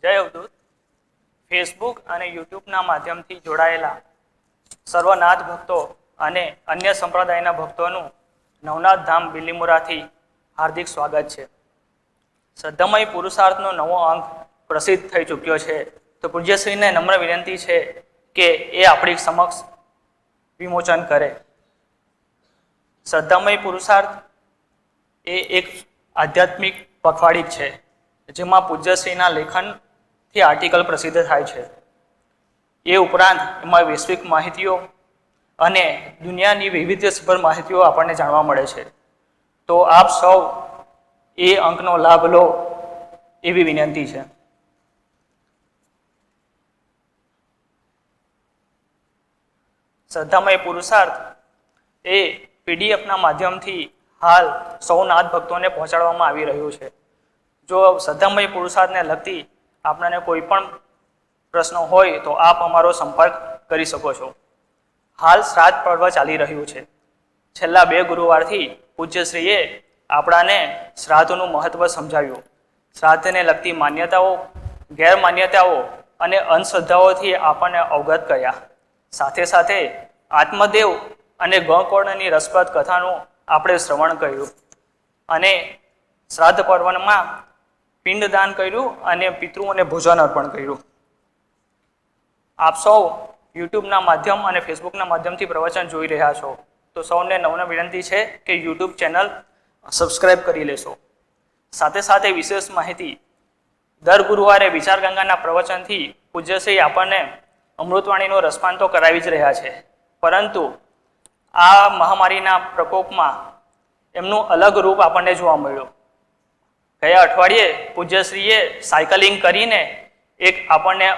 જય અવધૂત ફેસબુક અને યુટ્યુબના માધ્યમથી જોડાયેલા સર્વનાથ ભક્તો અને અન્ય સંપ્રદાયના ભક્તોનું નવનાથ ધામ બિલીમોરાથી હાર્દિક સ્વાગત છે. શ્રદ્ધામય પુરુષાર્થનો નવો અંક પ્રસિદ્ધ થઈ ચૂક્યો છે, તો પૂજ્યશ્રીને નમ્ર વિનંતી છે કે એ આપણી સમક્ષ વિમોચન કરે. શ્રદ્ધામય પુરુષાર્થ એ એક આધ્યાત્મિક પખવાડિક છે, જેમાં પૂજ્યશ્રીના લેખનથી આર્ટિકલ પ્રસિદ્ધ થાય છે. એ ઉપરાંત એમાં વૈશ્વિક માહિતીઓ અને દુનિયાની વૈવિધ્યસભર માહિતીઓ આપણને જાણવા મળે છે. તો આપ સૌ એ અંકનો લાભ લો એવી વિનંતી છે. શ્રદ્ધામય પુરુષાર્થ એ પીડીએફના માધ્યમથી હાલ સૌ નાથ ભક્તોને પહોંચાડવામાં આવી રહ્યું છે. જો શ્રદ્ધામય પુરુષાર્થને લગતી આપણને કોઈ પણ પ્રશ્નો હોય તો આપ અમારો સંપર્ક કરી શકો છો. હાલ શ્રાદ્ધ પર્વ ચાલી રહ્યું છે. છેલ્લા 2 ગુરુવારથી પૂજ્યશ્રીએ આપણાને શ્રાદ્ધનું મહત્વ સમજાવ્યું. શ્રાદ્ધને લગતી માન્યતાઓ, ગેરમાન્યતાઓ અને અંધશ્રદ્ધાઓથી આપણને અવગત કર્યા. સાથે સાથે આત્મદેવ અને ગૌકર્ણની રસપ્રદ કથાનું આપણે શ્રવણ કર્યું અને શ્રાદ્ધ પર્વમાં પિંડદાન કર્યું અને પિતૃઓને ભોજન અર્પણ કર્યું. આપ સૌ યુટ્યુબના માધ્યમ અને ફેસબુકના માધ્યમથી પ્રવચન જોઈ રહ્યા છો, તો સૌને નમ્ર વિનંતી છે કે યુટ્યુબ ચેનલ સબસ્ક્રાઈબ કરી લેશો. સાથે સાથે વિશેષ માહિતી દર ગુરુવારે વિચાર ગંગાના પ્રવચનથી પૂજ્યશ્રી આપણને અમૃતવાણીનો રસપાન તો કરાવી જ રહ્યા છે, પરંતુ આ મહામારીના પ્રકોપમાં એમનું અલગ રૂપ આપણને જોવા મળ્યું. ગયા અઠવાડિયે પૂજ્યશ્રીએ સાયકલિંગ કરીને એક આપણને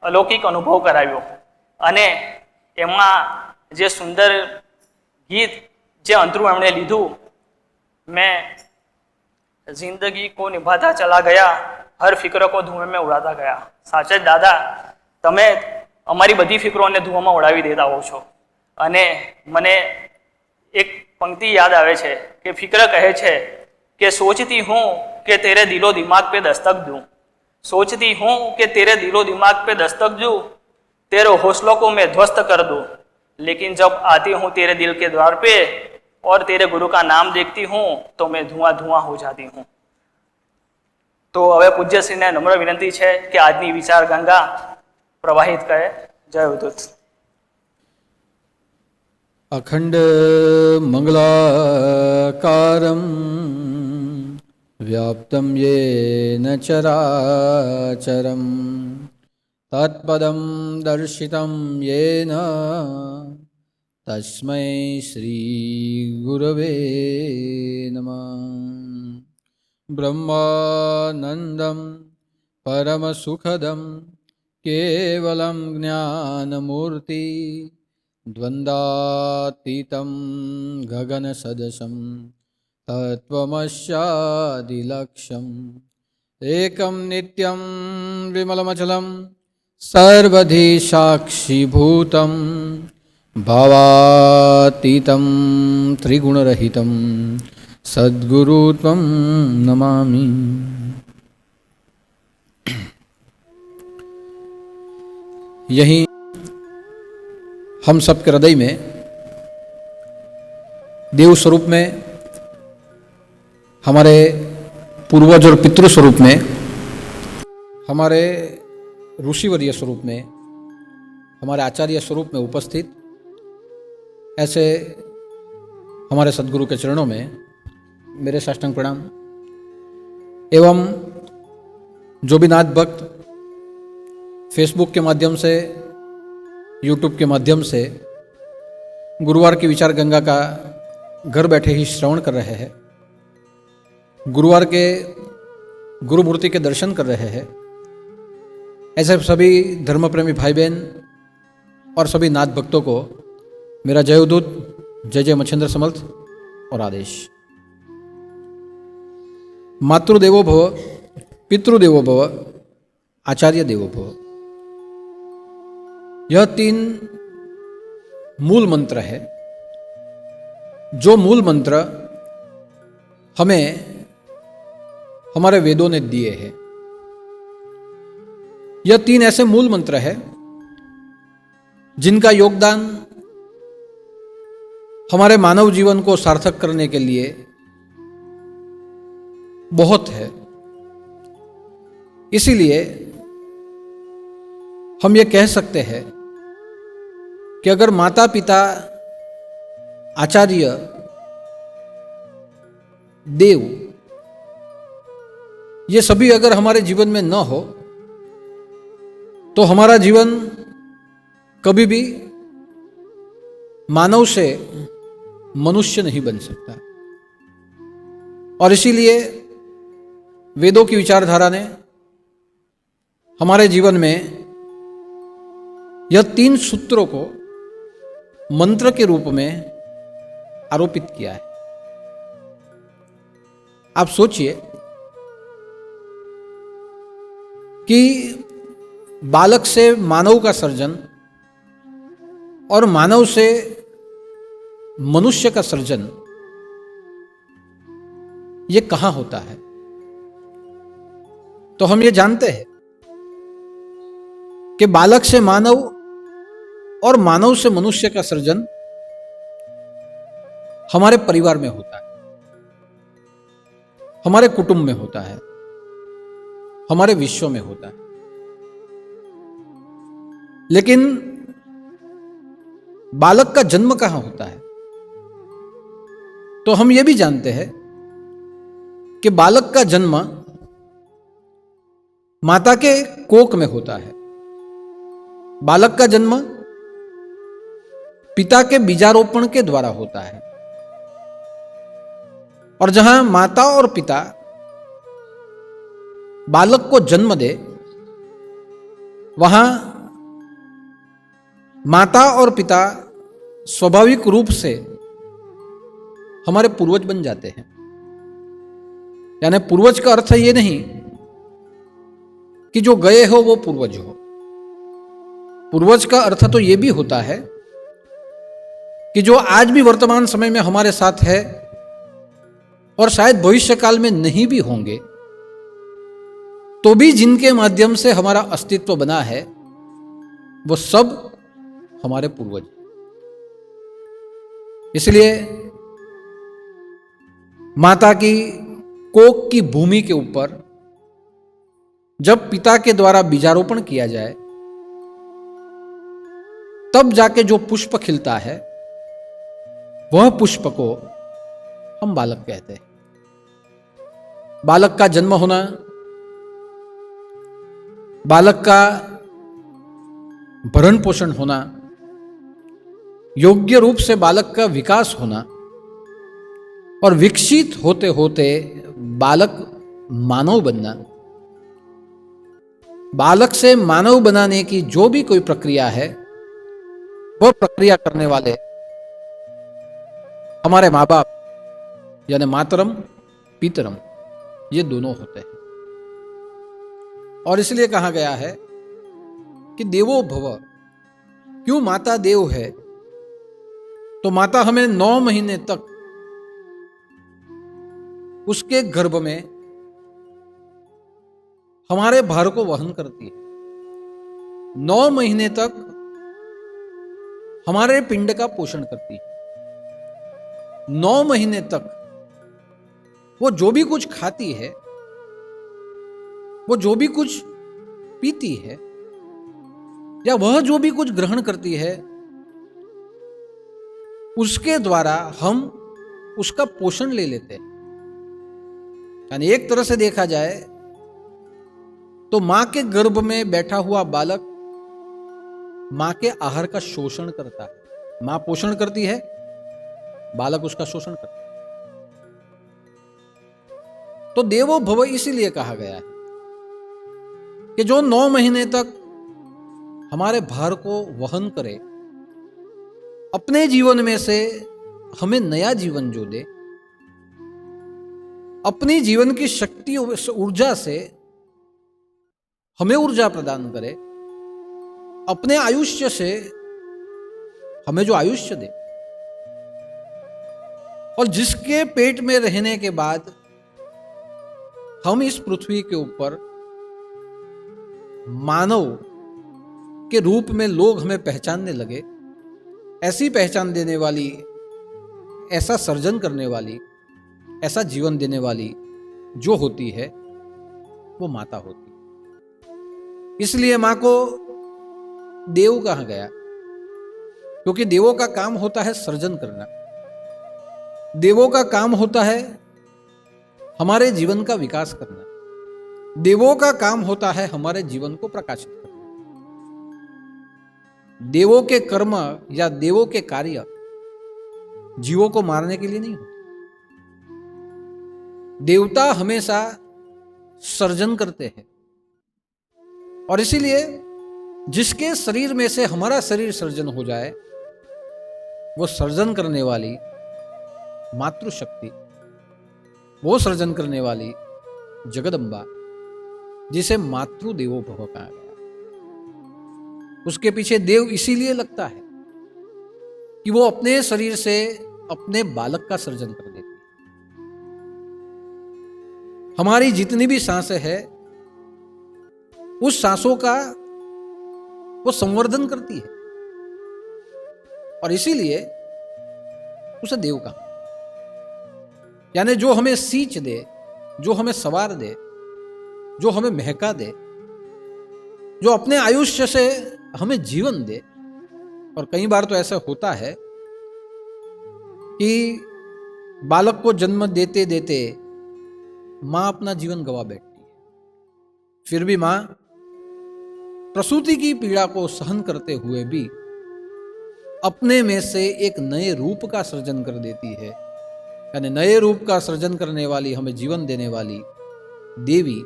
અલૌકિક અનુભવ કરાવ્યો અને એમાં જે સુંદર ગીત જે અંતરું એમણે લીધું, મેં જિંદગી કો નિભાતા ચલા ગયા, હર ફિક્ર કો ધુએં મેં ઉડાતા ગયા. સાચે જ દાદા, તમે અમારી બધી ફિક્રોને ધુઓમાં ઉડાવી દેતા હો છો. અને મને એક પંક્તિ યાદ આવે છે કે ફિક્ર કહે છે કે સોચતી હું કે તેરે દિલો દિમાગ पे दस्तक दूं, सोचती हूँ कि तेरे दिलो दिमाग पे दस्तक दूं, तेरे हौसलों को मैं ध्वस्त कर दूं, लेकिन जब आती हूँ तेरे दिल के द्वार पे और तेरे गुरु का नाम देखती हूँ तो मैं धुआं धुआं हो जाती हूँ. तो હવે પૂજ્યશ્રીને નમ્ર વિનંતી છે કે આજની વિચાર ગંગા પ્રવાહિત કરે. જય અવધૂત. અખંડ મંગલાકારમ વ્યાપ્તમ યેન ચરાચરમ તત્પદમ દર્શિતમ યેન તસ્મૈ શ્રી ગુરવે નમઃ. બ્રહ્માનંદમ પરમ સુખદમ કેવલમ જ્ઞાનમૂર્તિ દ્વંદ્વાતીતમ ગગન સદસમ તત્વમસ્યાદિલક્ષ્યમ એકમ નિત્યમ વિમલમચલમ સર્વધી સાક્ષીભૂતમ ભાવાતીતમ ત્રિગુણરહિતમ सद्गुरु त्वं नमामि. यही हम सबके हृदय में देव स्वरूप में, हमारे पूर्वज और पितृ स्वरूप में, हमारे ऋषिवर्य स्वरूप में, हमारे आचार्य स्वरूप में उपस्थित ऐसे हमारे सद्गुरु के चरणों में मेरे साष्टांग प्रणाम. एवं जो भी नाथ भक्त फेसबुक के माध्यम से, यूट्यूब के माध्यम से गुरुवार की विचार गंगा का घर बैठे ही श्रवण कर रहे हैं, गुरुवार के गुरुमूर्ति के दर्शन कर रहे हैं, ऐसे सभी धर्मप्रेमी भाई बहन और सभी नाथ भक्तों को मेरा जय अवधूत, जय जय मच्छिंद्र समर्थ और आदेश. मातृदेवो भव, पितृदेवो भव, आचार्य देवो भव, यह 3 मूल मंत्र है. जो मूल मंत्र हमें हमारे वेदों ने दिए हैं. यह 3 ऐसे मूल मंत्र हैं जिनका योगदान हमारे मानव जीवन को सार्थक करने के लिए बहुत है। इसीलिए हम ये कह सकते हैं कि अगर माता पिता, आचार्य, देव, ये सभी अगर हमारे जीवन में न हो तो हमारा जीवन कभी भी मानव से मनुष्य नहीं बन सकता। और इसीलिए वेदों की विचारधारा ने हमारे जीवन में यह 3 सूत्रों को मंत्र के रूप में आरोपित किया है। आप सोचिए कि बालक से मानव का सर्जन और मानव से मनुष्य का सर्जन, ये कहां होता है? तो हम ये जानते हैं कि बालक से मानव और मानव से मनुष्य का सर्जन हमारे परिवार में होता है, हमारे कुटुंब में होता है, हमारे विश्व में होता है। लेकिन बालक का जन्म कहां होता है? तो हम यह भी जानते हैं कि बालक का जन्म माता के कोख में होता है। बालक का जन्म पिता के बीजारोपण के द्वारा होता है। और जहां माता और पिता बालक को जन्म दे, वहां माता और पिता स्वाभाविक रूप से हमारे पूर्वज बन जाते हैं। यानी पूर्वज का अर्थ ये नहीं कि जो गए हो वो पूर्वज हो। पूर्वज का अर्थ तो ये भी होता है कि जो आज भी वर्तमान समय में हमारे साथ है और शायद भविष्य काल में नहीं भी होंगे, तो भी जिनके माध्यम से हमारा अस्तित्व बना है, वो सब हमारे पूर्वज। इसलिए माता की कोख की भूमि के ऊपर जब पिता के द्वारा बीजारोपण किया जाए, तब जाके जो पुष्प खिलता है, वह पुष्प को हम बालक कहते हैं। बालक का जन्म होना, बालक का भरण पोषण होना, योग्य रूप से बालक का विकास होना और विकसित होते होते बालक मानव बनना, बालक से मानव बनाने की जो भी कोई प्रक्रिया है, वह प्रक्रिया करने वाले हमारे माँ बाप यानी मातरम पितरम, ये दोनों होते हैं। और इसलिए कहा गया है कि देवो भव। क्यों माता देव है? तो माता हमें 9 महीने तक उसके गर्भ में हमारे भार को वहन करती है। 9 महीने तक हमारे पिंड का पोषण करती है। 9 महीने तक वो जो भी कुछ खाती है, वो जो भी कुछ पीती है, या वह जो भी कुछ ग्रहण करती है, उसके द्वारा हम उसका पोषण ले लेते हैं। यानी एक तरह से देखा जाए तो मां के गर्भ में बैठा हुआ बालक मां के आहार का शोषण करता है। मां पोषण करती है, बालक उसका शोषण करता है। तो देवो भव इसीलिए कहा गया है कि जो 9 महीने तक हमारे भार को वहन करे, अपने जीवन में से हमें नया जीवन जो दे, अपनी जीवन की शक्ति ऊर्जा से हमें ऊर्जा प्रदान करे, अपने आयुष्य से हमें जो आयुष्य दे, और जिसके पेट में रहने के बाद हम इस पृथ्वी के ऊपर मानव के रूप में लोग हमें पहचानने लगे, ऐसी पहचान देने वाली, ऐसा सर्जन करने वाली, ऐसा जीवन देने वाली जो होती है वो माता होती है। इसलिए मां को देव कहा गया, क्योंकि देवों का काम होता है सर्जन करना। देवों का काम होता है हमारे जीवन का विकास करना। देवों का काम होता है हमारे जीवन को प्रकाशित करना। देवों के कर्म या देवों के कार्य जीवों को मारने के लिए नहीं होते। देवता हमेशा सर्जन करते हैं, और इसीलिए जिसके शरीर में से हमारा शरीर सर्जन हो जाए, वो सर्जन करने वाली मातृशक्ति, वो सर्जन करने वाली जगदम्बा, जिसे मातृदेवो भव कहा गया। उसके पीछे देव इसीलिए लगता है कि वो अपने शरीर से अपने बालक का सर्जन कर देती है। हमारी जितनी भी सांसें हैं, उस सांसों का वो संवर्धन करती है, और इसीलिए उसे देव कहा। यानी जो हमें सींच दे, जो हमें सवार दे, जो हमें महका दे, जो अपने आयुष्य से हमें जीवन दे। और कई बार तो ऐसा होता है कि बालक को जन्म देते देते मां अपना जीवन गवा बैठती है, फिर भी मां प्रसूति की पीड़ा को सहन करते हुए भी अपने में से एक नए रूप का सृजन कर देती है। यानी नए रूप का सृजन करने वाली, हमें जीवन देने वाली देवी,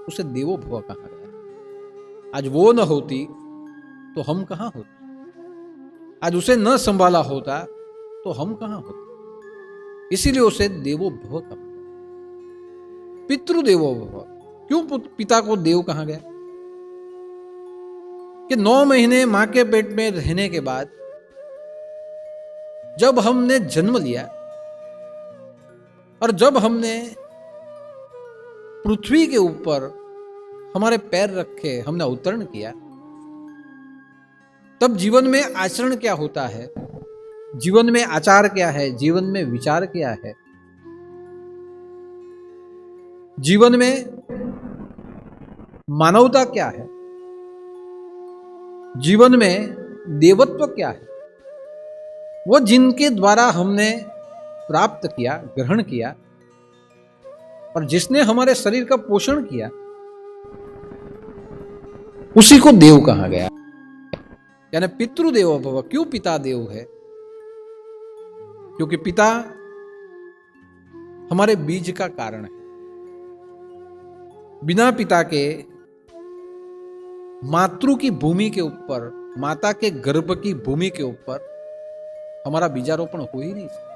उसे देवो भव कहा गया। आज वो न होती तो हम कहां होते, आज उसे न संभाला होता तो हम कहां होते। इसीलिए उसे देवो भव कहा। पितृदेवो भव, क्यों पिता को देव कहा गया? कि 9 महीने मां के पेट में रहने के बाद जब हमने जन्म लिया और जब हमने पृथ्वी के ऊपर हमारे पैर रखे, हमने अवतरण किया, तब जीवन में आचरण क्या होता है, जीवन में आचार क्या है, जीवन में विचार क्या है, जीवन में मानवता क्या है, जीवन में देवत्व क्या है, वो जिनके द्वारा हमने प्राप्त किया, ग्रहण किया, और जिसने हमारे शरीर का पोषण किया, उसी को देव कहा गया। यानी पितृदेवो भव। क्यों पिता देव है? क्योंकि पिता हमारे बीज का कारण है। बिना पिता के मातृ की भूमि के ऊपर, माता के गर्भ की भूमि के ऊपर हमारा बीजारोपण हो ही नहीं सकता।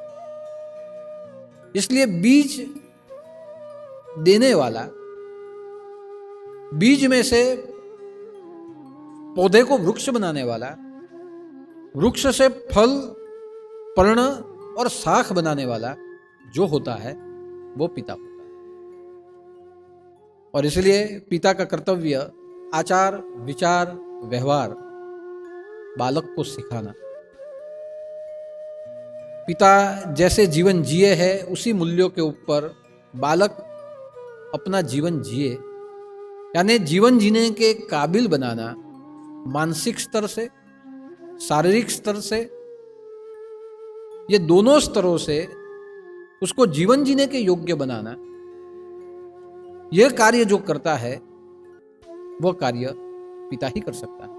इसलिए बीज देने वाला, बीज में से पौधे को वृक्ष बनाने वाला, वृक्ष से फल, पर्ण और शाख बनाने वाला जो होता है वो पिता होता है। और इसलिए पिता का कर्तव्य आचार, विचार, व्यवहार बालक को सिखाना। पिता जैसे जीवन जिए है, उसी मूल्यों के ऊपर बालक अपना जीवन जिए। यानी जीवन जीने के काबिल बनाना, मानसिक स्तर से, शारीरिक स्तर से, ये दोनों स्तरों से उसको जीवन जीने के योग्य बनाना, यह कार्य जो करता है वह कार्य पिता ही कर सकता है।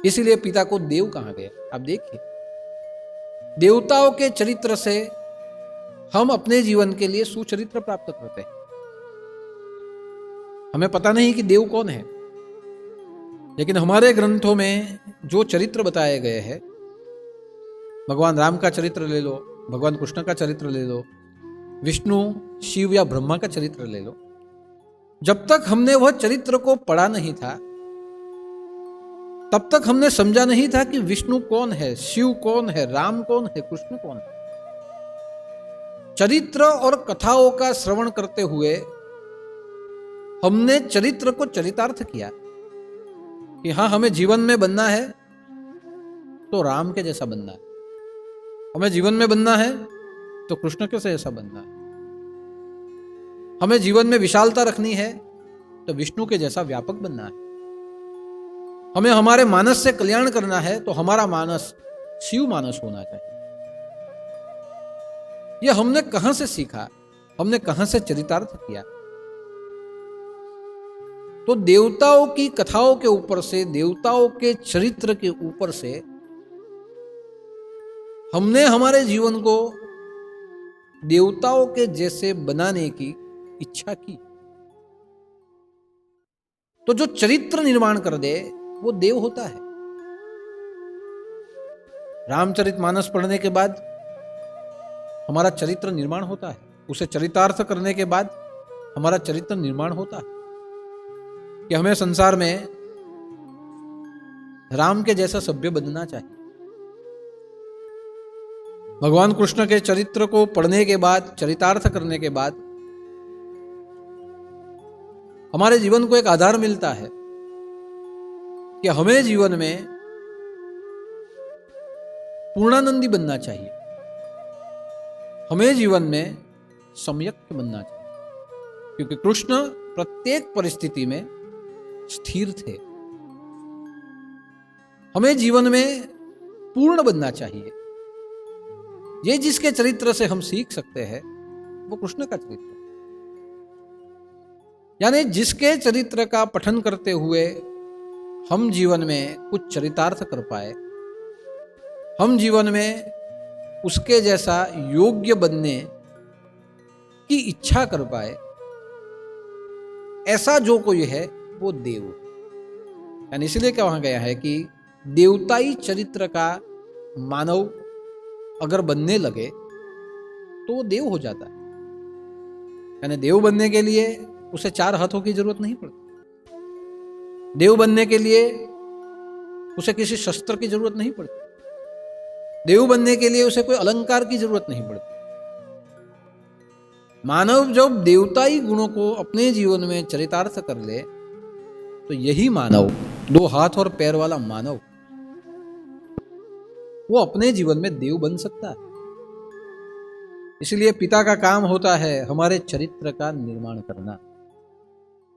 इसीलिए पिता को देव कहा गया। आप देखिए, देवताओं के चरित्र से हम अपने जीवन के लिए सुचरित्र प्राप्त करते हैं। हमें पता नहीं कि देव कौन है, लेकिन हमारे ग्रंथों में जो चरित्र बताए गए हैं, भगवान राम का चरित्र ले लो, भगवान कृष्ण का चरित्र ले लो, विष्णु, शिव या ब्रह्मा का चरित्र ले लो, जब तक हमने वह चरित्र को पढ़ा नहीं था, तब तक हमने समझा नहीं था कि विष्णु कौन है, शिव कौन है, राम कौन है, कृष्ण कौन है। चरित्र और कथाओं का श्रवण करते हुए हमने चरित्र को चरितार्थ किया, कि हाँ, हमें जीवन में बनना है तो राम के जैसा बनना है, हमें जीवन में बनना है तो कृष्ण के जैसा बनना है, हमें जीवन में विशालता रखनी है तो विष्णु के जैसा व्यापक बनना है, हमें हमारे मानस से कल्याण करना है तो हमारा मानस शिव मानस होना चाहिए। यह हमने कहां से सीखा, हमने कहां से चरितार्थ किया? तो देवताओं की कथाओं के ऊपर से, देवताओं के चरित्र के ऊपर से हमने हमारे जीवन को देवताओं के जैसे बनाने की इच्छा की। तो जो चरित्र निर्माण कर दे वो देव होता है। रामचरितमानस पढ़ने के बाद हमारा चरित्र निर्माण होता है, उसे चरितार्थ करने के बाद हमारा चरित्र निर्माण होता है कि हमें संसार में राम के जैसा सभ्य बनना चाहिए। भगवान कृष्ण के चरित्र को पढ़ने के बाद, चरितार्थ करने के बाद हमारे जीवन को एक आधार मिलता है कि हमें जीवन में पूर्णानंदी बनना चाहिए, हमें जीवन में सम्यक बनना चाहिए, क्योंकि कृष्ण प्रत्येक परिस्थिति में स्थिर थे। हमें जीवन में पूर्ण बनना चाहिए। ये जिसके चरित्र से हम सीख सकते हैं वो कृष्ण का चरित्र, यानी जिसके चरित्र का पठन करते हुए हम जीवन में कुछ चरितार्थ कर पाए, हम जीवन में उसके जैसा योग्य बनने की इच्छा कर पाए, ऐसा जो कोई है वो देव। यानी इसलिए कहा गया है कि देवताई चरित्र का मानव अगर बनने लगे तो वो देव हो जाता है। यानी देव बनने के लिए उसे 4 हाथों की जरूरत नहीं पड़ती, देव बनने के लिए उसे किसी शस्त्र की जरूरत नहीं पड़ती, देव बनने के लिए उसे कोई अलंकार की जरूरत नहीं पड़ती। मानव जब देवताई गुणों को अपने जीवन में चरितार्थ कर ले तो यही मानव, 2 हाथ और पैर वाला मानव, वो अपने जीवन में देव बन सकता है। इसलिए पिता का काम होता है हमारे चरित्र का निर्माण करना।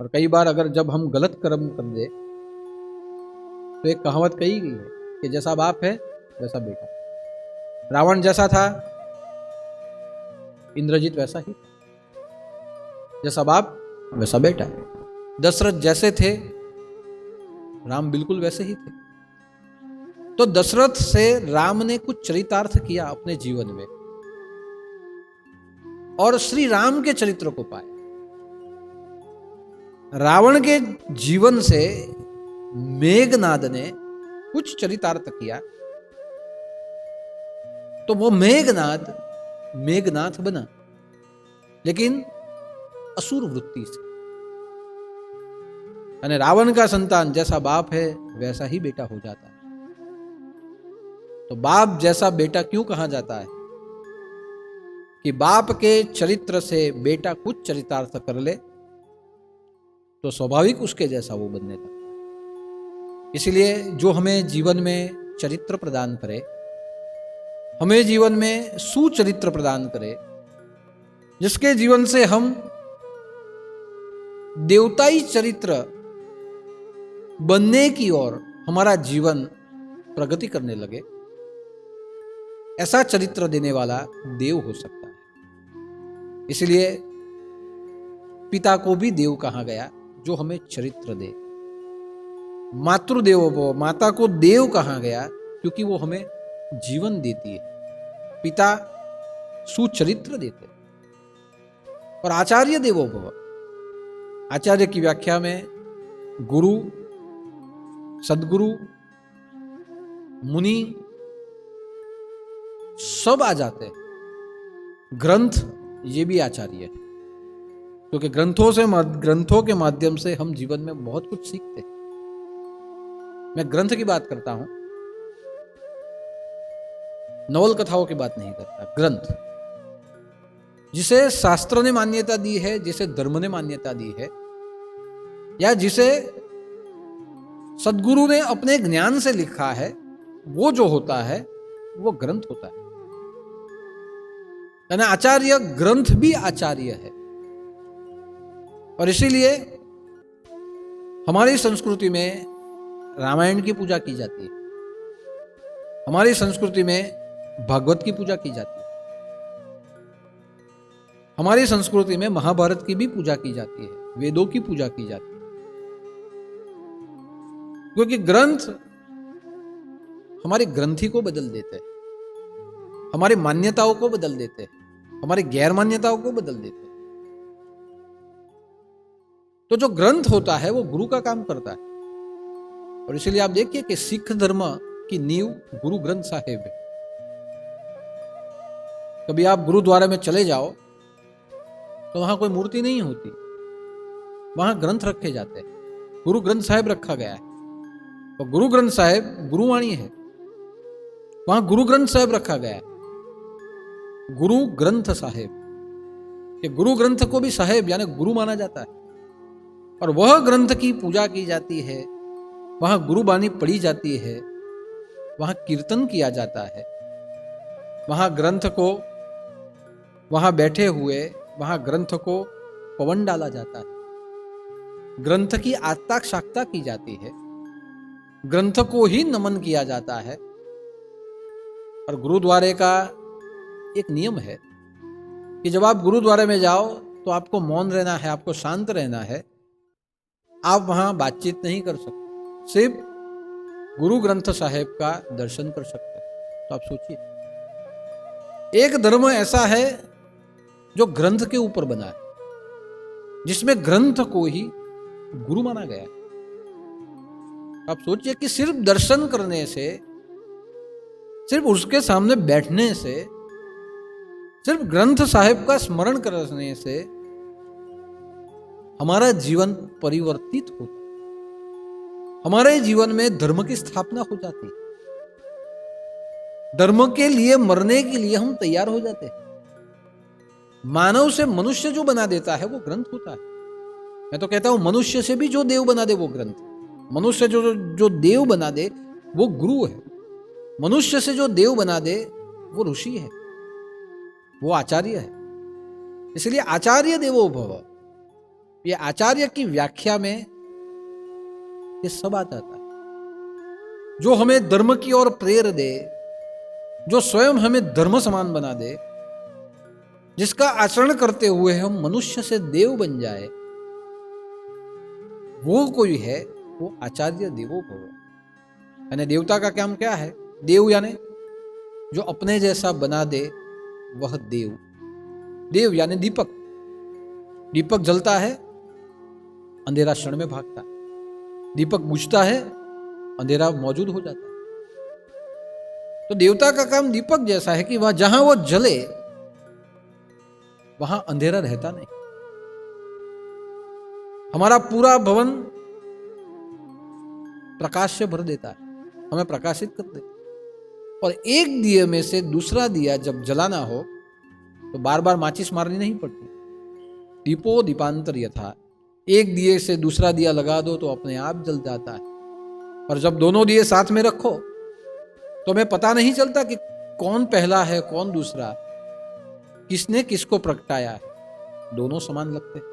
और कई बार अगर जब हम गलत कर्म कर दे तो एक कहावत कही गई है कि जैसा बाप है वैसा बेटा। रावण जैसा था इंद्रजीत वैसा ही, जैसा बाप वैसा बेटा। दशरथ जैसे थे राम बिल्कुल वैसे ही थे। तो दशरथ से राम ने कुछ चरितार्थ किया अपने जीवन में और श्री राम के चरित्र को पाए। रावण के जीवन से मेघनाद ने कुछ चरितार्थ किया तो वो मेघनाद मेघनाथ बना, लेकिन असुर वृत्ति से। यानी रावण का संतान जैसा बाप है वैसा ही बेटा हो जाता है। तो बाप जैसा बेटा क्यों कहा जाता है? कि बाप के चरित्र से बेटा कुछ चरितार्थ कर ले तो स्वाभाविक उसके जैसा वो बनने लगता है। इसलिए जो हमें जीवन में चरित्र प्रदान करे, हमें जीवन में सुचरित्र प्रदान करे, जिसके जीवन से हम देवताई चरित्र बनने की ओर हमारा जीवन प्रगति करने लगे, ऐसा चरित्र देने वाला देव हो सकता है। इसलिए पिता को भी देव कहा गया जो हमें चरित्र दे। मातृदेवो भव, माता को देव कहा गया क्योंकि वो हमें जीवन देती है। पिता सुचरित्र देते। और आचार्य देवो भव, आचार्य की व्याख्या में गुरु, सदगुरु, मुनि सब आ जाते हैं। ग्रंथ ये भी आचार्य है, क्योंकि ग्रंथों के माध्यम से हम जीवन में बहुत कुछ सीखते हैं। मैं ग्रंथ की बात करता हूं, नवल कथाओं की बात नहीं करता। ग्रंथ जिसे शास्त्र ने मान्यता दी है, जिसे धर्म ने मान्यता दी है, या जिसे सदगुरु ने अपने ज्ञान से लिखा है, वो जो होता है वो ग्रंथ होता है। यानी आचार्य ग्रंथ भी आचार्य है। और इसीलिए हमारी संस्कृति में रामायण की पूजा की जाती है, हमारी संस्कृति में भागवत की पूजा की जाती है, हमारी संस्कृति में महाभारत की भी पूजा की जाती है, वेदों की पूजा की जाती है। क्योंकि ग्रंथ हमारी ग्रंथि को बदल देते हैं, हमारी मान्यताओं को बदल देते हैं, हमारी गैर मान्यताओं को बदल देते हैं। तो जो ग्रंथ होता है वो गुरु का काम करता है। और इसीलिए आप देखिए कि सिख धर्म की नींव गुरु ग्रंथ साहिब है। कभी आप गुरुद्वारे में चले जाओ तो वहां कोई मूर्ति नहीं होती, वहां ग्रंथ रखे जाते हैं, गुरु ग्रंथ साहिब रखा गया है। तो गुरु ग्रंथ साहिब गुरुवाणी है, वहां गुरु ग्रंथ साहिब रखा गया है, गुरु ग्रंथ साहिब। ये गुरु ग्रंथ को भी साहिब यानी गुरु माना जाता है। और वह ग्रंथ की पूजा की जाती है, वहां गुरुबानी पढ़ी जाती है, वहां कीर्तन किया जाता है, वहां ग्रंथ को, वहां बैठे हुए वहां ग्रंथ को पवन डाला जाता है, ग्रंथ की आत्ता साक्ता की जाती है, ग्रंथ को ही नमन किया जाता है। और गुरुद्वारे का एक नियम है कि जब आप गुरुद्वारे में जाओ तो आपको मौन रहना है, आपको शांत रहना है, आप वहां बातचीत नहीं कर सकते, सिर्फ गुरु ग्रंथ साहिब का दर्शन कर सकते हैं। तो आप सोचिए, एक धर्म ऐसा है जो ग्रंथ के ऊपर बना है, जिसमें ग्रंथ को ही गुरु माना गया है। आप सोचिए कि सिर्फ दर्शन करने से, सिर्फ उसके सामने बैठने से, सिर्फ ग्रंथ साहिब का स्मरण करने से हमारा जीवन परिवर्तित होता है, हमारे जीवन में धर्म की स्थापना हो जाती है, धर्म के लिए मरने के लिए हम तैयार हो जाते हैं। मानव से मनुष्य जो बना देता है वो ग्रंथ होता है। मैं तो कहता हूं मनुष्य से भी जो देव बना दे वो ग्रंथ, मनुष्य जो देव बना दे वो गुरु है, मनुष्य से जो देव बना दे वो ऋषि है, वो आचार्य है। इसलिए आचार्य देवो भव, ये आचार्य की व्याख्या में ये सब आता है। जो हमें धर्म की ओर प्रेर दे, जो स्वयं हमें धर्म समान बना दे, जिसका आचरण करते हुए हम मनुष्य से देव बन जाए, वो कोई है, वो आचार्य देवो भव। यानी देवता का काम क्या है? देव यानी जो अपने जैसा बना दे वह देव। देव यानी दीपक, दीपक जलता है, अंधेरा क्षण में भागता है, दीपक बुझता है, अंधेरा मौजूद हो जाता है। तो देवता का काम दीपक जैसा है कि वह जहां वो जले वहां अंधेरा रहता नहीं। हमारा पूरा भवन प्रकाश से भर देता है, हमें प्रकाशित कर देता है। और एक दिए में से दूसरा दिया जब जलाना हो तो बार बार माचिस मारनी नहीं पड़ती। दीपो दीपांतर यथा, एक दिए से दूसरा दिया लगा दो तो अपने आप जल जाता है। और जब दोनों दिए साथ में रखो तो हमें पता नहीं चलता कि कौन पहला है कौन दूसरा, किसने किसको प्रगटाया है, दोनों समान लगते हैं।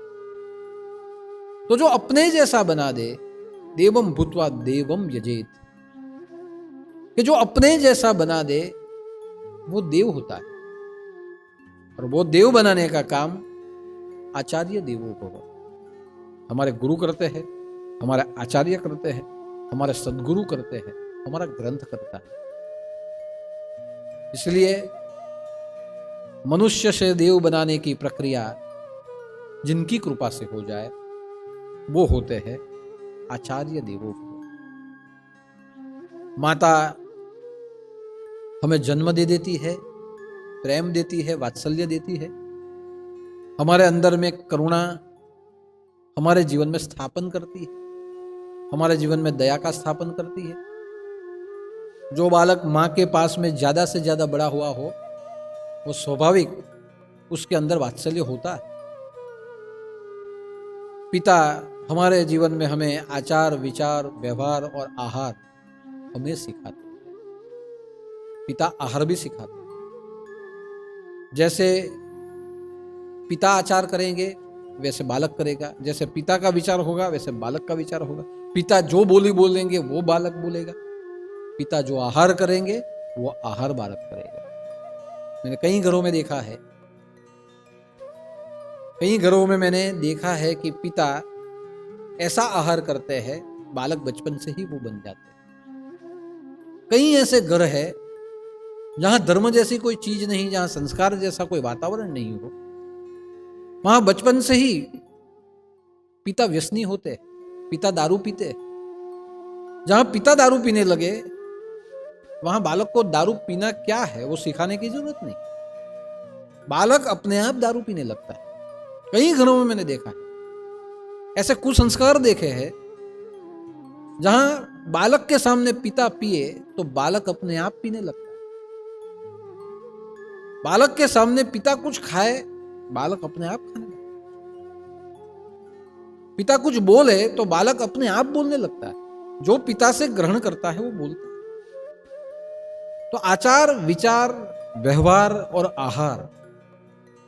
तो जो अपने जैसा बना दे, देवम भूत्वा देवम यजेत, कि जो अपने जैसा बना दे वो देव होता है। और वो देव बनाने का काम आचार्य देवो भव, हमारे गुरु करते हैं, हमारे आचार्य करते हैं, हमारे सदगुरु करते हैं, हमारा ग्रंथ करता है। इसलिए मनुष्य से देव बनाने की प्रक्रिया जिनकी कृपा से हो जाए वो होते हैं आचार्य देवो भव। माता हमें जन्म दे देती है, प्रेम देती है, वात्सल्य देती है, हमारे अंदर में करुणा हमारे जीवन में स्थापन करती है, हमारे जीवन में दया का स्थापन करती है। जो बालक माँ के पास में ज्यादा से ज्यादा बड़ा हुआ हो वो स्वाभाविक उसके अंदर वात्सल्य होता है। पिता हमारे जीवन में हमें आचार विचार व्यवहार और आहार हमें सिखाते हैं। पिता आहार भी सिखाते हैं। जैसे पिता आचार करेंगे वैसे बालक करेगा, जैसे पिता का विचार होगा वैसे बालक का विचार होगा। पिता जो बोली बोलेंगे वो बालक बोलेगा, पिता जो आहार करेंगे वो आहार बालक करेगा। मैंने कई घरों में देखा है, कई घरों में मैंने देखा है कि पिता ऐसा आहार करते हैं बालक बचपन से ही वो बन जाते हैं। कई ऐसे घर है जहां धर्म जैसी कोई चीज नहीं, जहां संस्कार जैसा कोई वातावरण नहीं हो, वहां बचपन से ही पिता व्यसनी होते, पिता दारू पीते। जहां पिता दारू पीने लगे वहां बालक को दारू पीना क्या है वो सिखाने की जरूरत नहीं, बालक अपने आप दारू पीने लगता है। कई घरों में मैंने देखा है ऐसे कुसंस्कार देखे हैं जहां बालक के सामने पिता पिए तो बालक अपने आप पीने लगता है। बालक के सामने पिता कुछ खाए, बालक अपने आप खाने लगता है। पिता कुछ बोले तो बालक अपने आप बोलने लगता है। जो पिता से ग्रहण करता है वो बोलता है। तो आचार विचार व्यवहार और आहार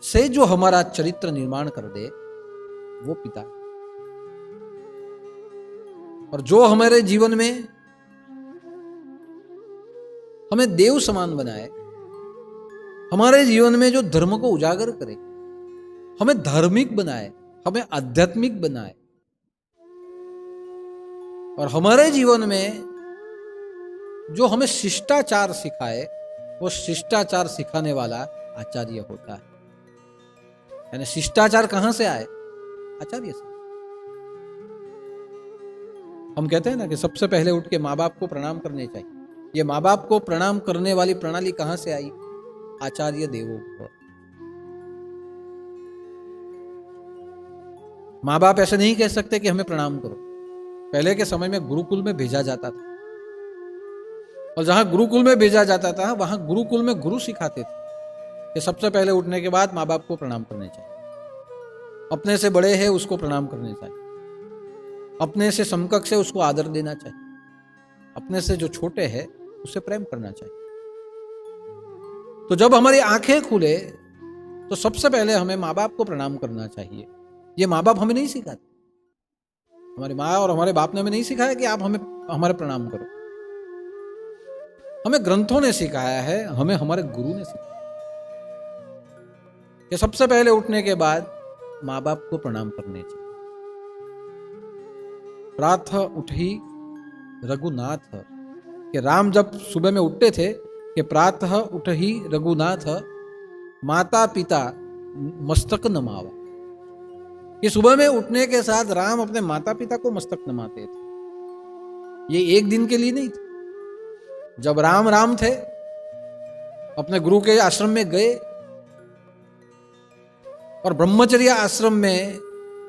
से जो हमारा चरित्र निर्माण कर दे वो पिता, और जो हमारे जीवन में हमें देव समान बनाए, हमारे जीवन में जो धर्म को उजागर करे, हमें धार्मिक बनाए, हमें आध्यात्मिक बनाए, और हमारे जीवन में जो हमें शिष्टाचार सिखाए वो शिष्टाचार सिखाने वाला आचार्य होता है। यानी शिष्टाचार कहां से आए? आचार्य से। हम कहते हैं ना कि सबसे पहले उठ के माँ बाप को प्रणाम करने चाहिए। ये माँ बाप को प्रणाम करने वाली प्रणाली कहां से आई? आचार्य देवो भव। माँ बाप ऐसे नहीं कह सकते कि हमें प्रणाम करो। पहले के समय में गुरुकुल में भेजा जाता था, और जहां गुरुकुल में भेजा जाता था वहां गुरुकुल में गुरु सिखाते थे कि सबसे पहले उठने के बाद माँ बाप को प्रणाम करने चाहिए, अपने से बड़े हैं उसको प्रणाम करने चाहिए, अपने से समकक्ष है उसको आदर देना चाहिए, अपने से जो छोटे हैं उसे प्रेम करना चाहिए। तो जब हमारी आंखें खुले तो सबसे पहले हमें माँ बाप को प्रणाम करना चाहिए। ये माँ बाप हमें नहीं सिखाते, हमारी माँ और हमारे बाप ने हमें नहीं सिखाया कि आप हमें हमारे प्रणाम करो। हमें ग्रंथों ने सिखाया है, हमें हमारे गुरु ने सिखाया कि सबसे पहले उठने के बाद माँ बाप को प्रणाम करने चाहिए। प्रातः उठी रघुनाथ, कि राम जब सुबह में उठते थे कि प्रातः उठही रघुनाथ माता पिता मस्तक नमावा, कि सुबह में उठने के साथ राम अपने माता पिता को मस्तक नमाते थे। ये एक दिन के लिए नहीं था। जब राम थे अपने गुरु के आश्रम में गए और ब्रह्मचर्य आश्रम में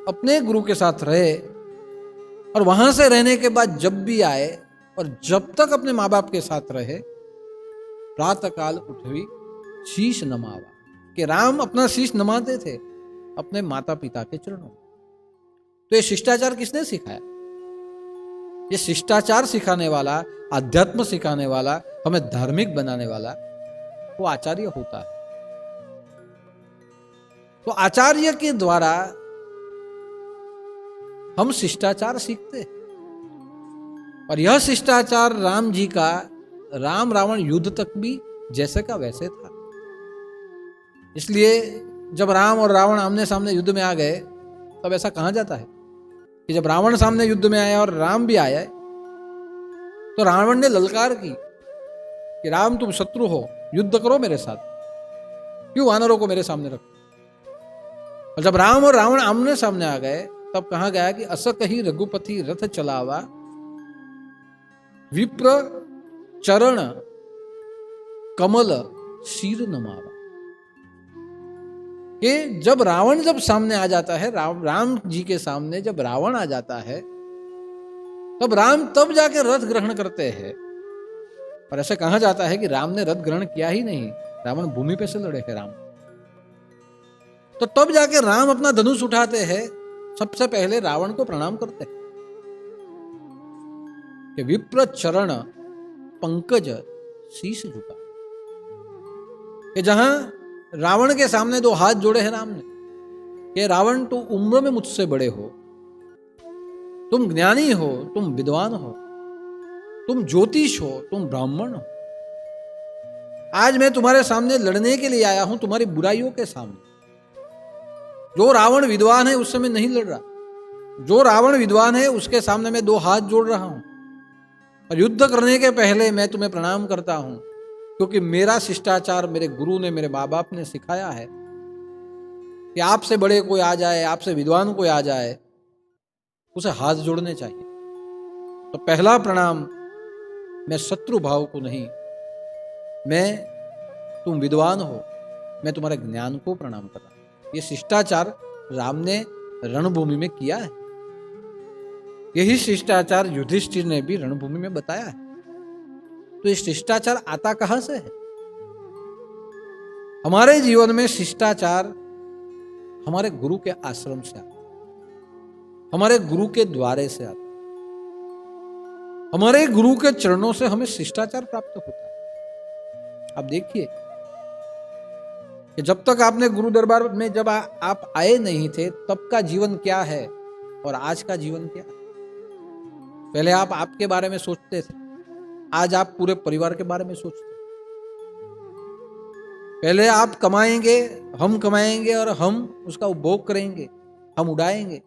अपने गुरु के साथ रहे, और वहां से रहने के बाद जब भी आए और जब तक अपने माँ बाप के साथ रहे, प्रातः काल उठवी शीश नमावा, कि राम अपना शीश नमाते थे अपने माता पिता के चरणों। तो ये शिष्टाचार किसने सिखाया? ये शिष्टाचार सिखाने वाला, अध्यात्म सिखाने वाला, हमें धार्मिक बनाने वाला वो आचार्य होता है। तो आचार्य के द्वारा हम शिष्टाचार सीखते हैं, और यह शिष्टाचार राम जी का राम रावण युद्ध तक भी जैसे का वैसे था। इसलिए जब राम और रावण आमने सामने युद्ध में आ गए तब ऐसा कहा जाता है कि जब रावण सामने युद्ध में आया और राम भी आया तो रावण ने ललकार की कि राम तुम शत्रु हो, युद्ध करो मेरे साथ, क्यों वानरों को मेरे सामने रखो। और जब राम और रावण आमने सामने आ गए तब कहा गया कि अस कही रघुपति रथ चलावा विप्र चरण कमल शीर नमावा, कि जब रावण जब सामने आ जाता है, राम जी के सामने जब रावण आ जाता है तब राम तब जाके रथ ग्रहण करते हैं। और ऐसा कहा जाता है कि राम ने रथ ग्रहण किया ही नहीं, रावण भूमि पे से लड़े हैं राम। तो तब जाके राम अपना धनुष उठाते हैं सबसे पहले रावण को प्रणाम करते हैं कि विप्र चरण पंकज शीश झुका। कि जहां रावण के सामने दो हाथ जोड़े हैं राम ने कि रावण तुम उम्र में मुझसे बड़े हो, तुम ज्ञानी हो, तुम विद्वान हो, तुम ज्योतिष हो, तुम ब्राह्मण हो। आज मैं तुम्हारे सामने लड़ने के लिए आया हूं, तुम्हारी बुराइयों के सामने। जो रावण विद्वान है उससे मैं नहीं लड़ रहा, जो रावण विद्वान है उसके सामने मैं दो हाथ जोड़ रहा हूं। और युद्ध करने के पहले मैं तुम्हें प्रणाम करता हूं, क्योंकि मेरा शिष्टाचार मेरे गुरु ने, मेरे माँ बाप ने सिखाया है कि आपसे बड़े कोई आ जाए, आपसे विद्वान कोई आ जाए, उसे हाथ जोड़ने चाहिए। तो पहला प्रणाम मैं शत्रु भाव को नहीं, मैं तुम विद्वान हो, मैं तुम्हारे ज्ञान को प्रणाम कर रहा हूं। ये शिष्टाचार राम ने रणभूमि में किया है। यही शिष्टाचार युधिष्ठिर ने भी रणभूमि में बताया है। तो ये शिष्टाचार आता कहां से है? हमारे जीवन में शिष्टाचार हमारे गुरु के आश्रम से आता, हमारे गुरु के द्वारे से आता, हमारे गुरु के चरणों से हमें शिष्टाचार प्राप्त होता है। आप देखिए कि जब तक आपने गुरु दरबार में जब आप आए नहीं थे, तब का जीवन क्या है और आज का जीवन क्या है। पहले आप आपके बारे में सोचते थे, आज आप पूरे परिवार के बारे में सोचते हैं। पहले आप कमाएंगे, हम कमाएंगे और हम उसका उपभोग करेंगे, हम उड़ाएंगे,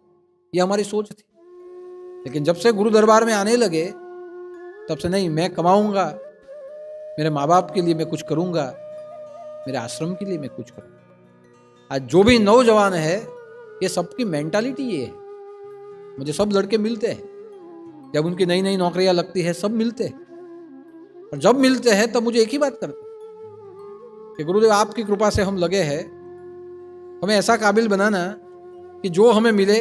ये हमारी सोच थी। लेकिन जब से गुरु दरबार में आने लगे, तब से नहीं, मैं कमाऊंगा, मेरे माँ बाप के लिए मैं कुछ करूंगा, मेरे आश्रम के लिए मैं कुछ करूंगा। आज जो भी नौजवान है, ये सबकी मेंटालिटी ये है। मुझे सब लड़के मिलते हैं, जब उनकी नई नई नौकरियां लगती है सब मिलते हैं, और जब मिलते हैं तब मुझे एक ही बात करते हैं कि गुरुदेव आपकी कृपा से हम लगे हैं, हमें ऐसा काबिल बनाना कि जो हमें मिले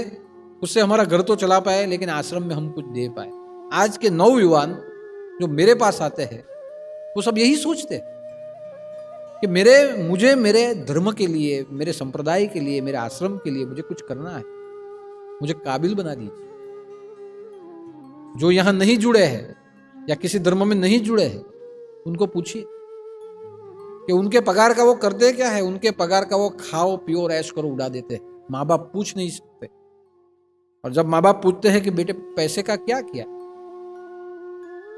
उससे हमारा घर तो चला पाए, लेकिन आश्रम में हम कुछ दे पाए। आज के नौयुवान जो मेरे पास आते हैं वो सब यही सोचते हैं कि मुझे मेरे धर्म के लिए, मेरे संप्रदाय के लिए, मेरे आश्रम के लिए मुझे कुछ करना है, मुझे काबिल बना दीजिए। जो यहां नहीं जुड़े हैं या किसी धर्म में नहीं जुड़े हैं, उनको पूछिए कि उनके पगार का वो करते क्या है। उनके पगार का वो खाओ पियो ऐश करो उड़ा देते हैं। माँ बाप पूछ नहीं सकते, और जब माँ बाप पूछते हैं कि बेटे पैसे का क्या किया,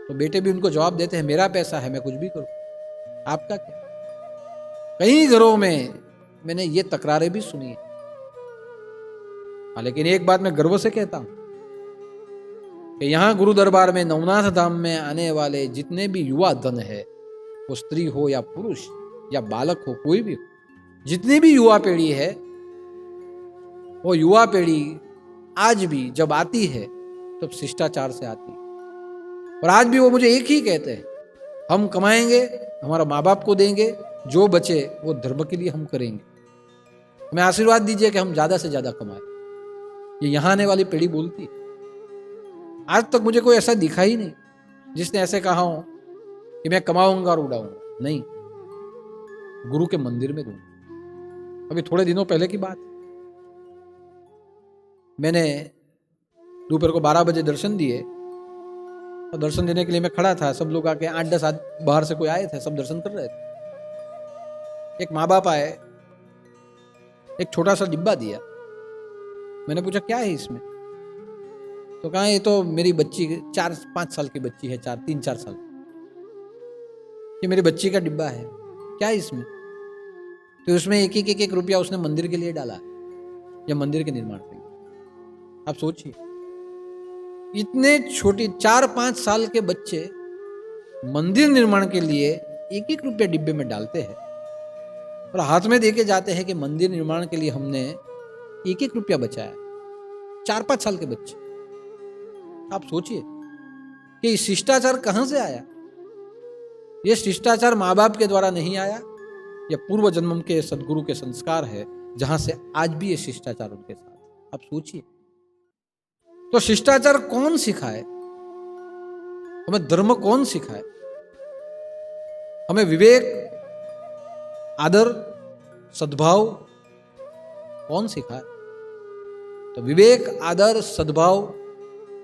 तो बेटे भी उनको जवाब देते हैं मेरा पैसा है, मैं कुछ भी करूं, आपका क्या। कई घरों में मैंने ये तकरारें भी सुनी है। लेकिन एक बात मैं गर्व से कहता हूं कि यहां गुरु दरबार में, नवनाथ धाम में आने वाले जितने भी युवा धन है, वो स्त्री हो या पुरुष या बालक हो, कोई भी हो, जितनी भी युवा पीढ़ी है, वो युवा पीढ़ी आज भी जब आती है तब शिष्टाचार से आती है। और आज भी वो मुझे एक ही कहते हैं, हम कमाएंगे, हमारा माँ बाप को देंगे, जो बचे वो धर्म के लिए हम करेंगे। हमें आशीर्वाद दीजिए कि हम ज्यादा से ज्यादा कमाएं। ये यहां आने वाली पीढ़ी बोलती है। आज तक मुझे कोई ऐसा दिखा ही नहीं जिसने ऐसे कहा हो कि मैं कमाऊंगा और उड़ाऊंगा। नहीं, गुरु के मंदिर में दूंगा। अभी थोड़े दिनों पहले की बात, मैंने दोपहर को 12 बजे दर्शन दिए, और दर्शन देने के लिए मैं खड़ा था। सब लोग आके 8-10 बाहर से कोई आए थे, सब दर्शन कर रहे थे। एक माँ बाप आए, एक छोटा सा डिब्बा दिया। मैंने पूछा क्या है इसमें, तो कहा ये तो मेरी बच्ची 4-5 साल की बच्ची है, 3-4 साल, ये मेरी बच्ची का डिब्बा है, क्या है इसमें। तो उसमें एक रुपया उसने मंदिर के लिए डाला, या मंदिर के निर्माण के लिए। आप सोचिए, इतने छोटी 4-5 साल के बच्चे मंदिर निर्माण के लिए 1-1 रुपया डिब्बे में डालते हैं, और हाथ में देके जाते हैं कि मंदिर निर्माण के लिए हमने 1-1 रुपया बचाया। 4-5 साल के बच्चे। आप सोचिए कि शिष्टाचार कहां से आया। यह शिष्टाचार माँ बाप के द्वारा नहीं आया, यह पूर्व जन्म के सदगुरु के संस्कार है, जहां से आज भी ये शिष्टाचार उनके साथ। आप सोचिए, तो शिष्टाचार कौन सिखाए हमें, धर्म कौन सिखाए हमें, विवेक, आदर, सद्भाव कौन सिखाए। तो तो विवेक, आदर, सद्भाव,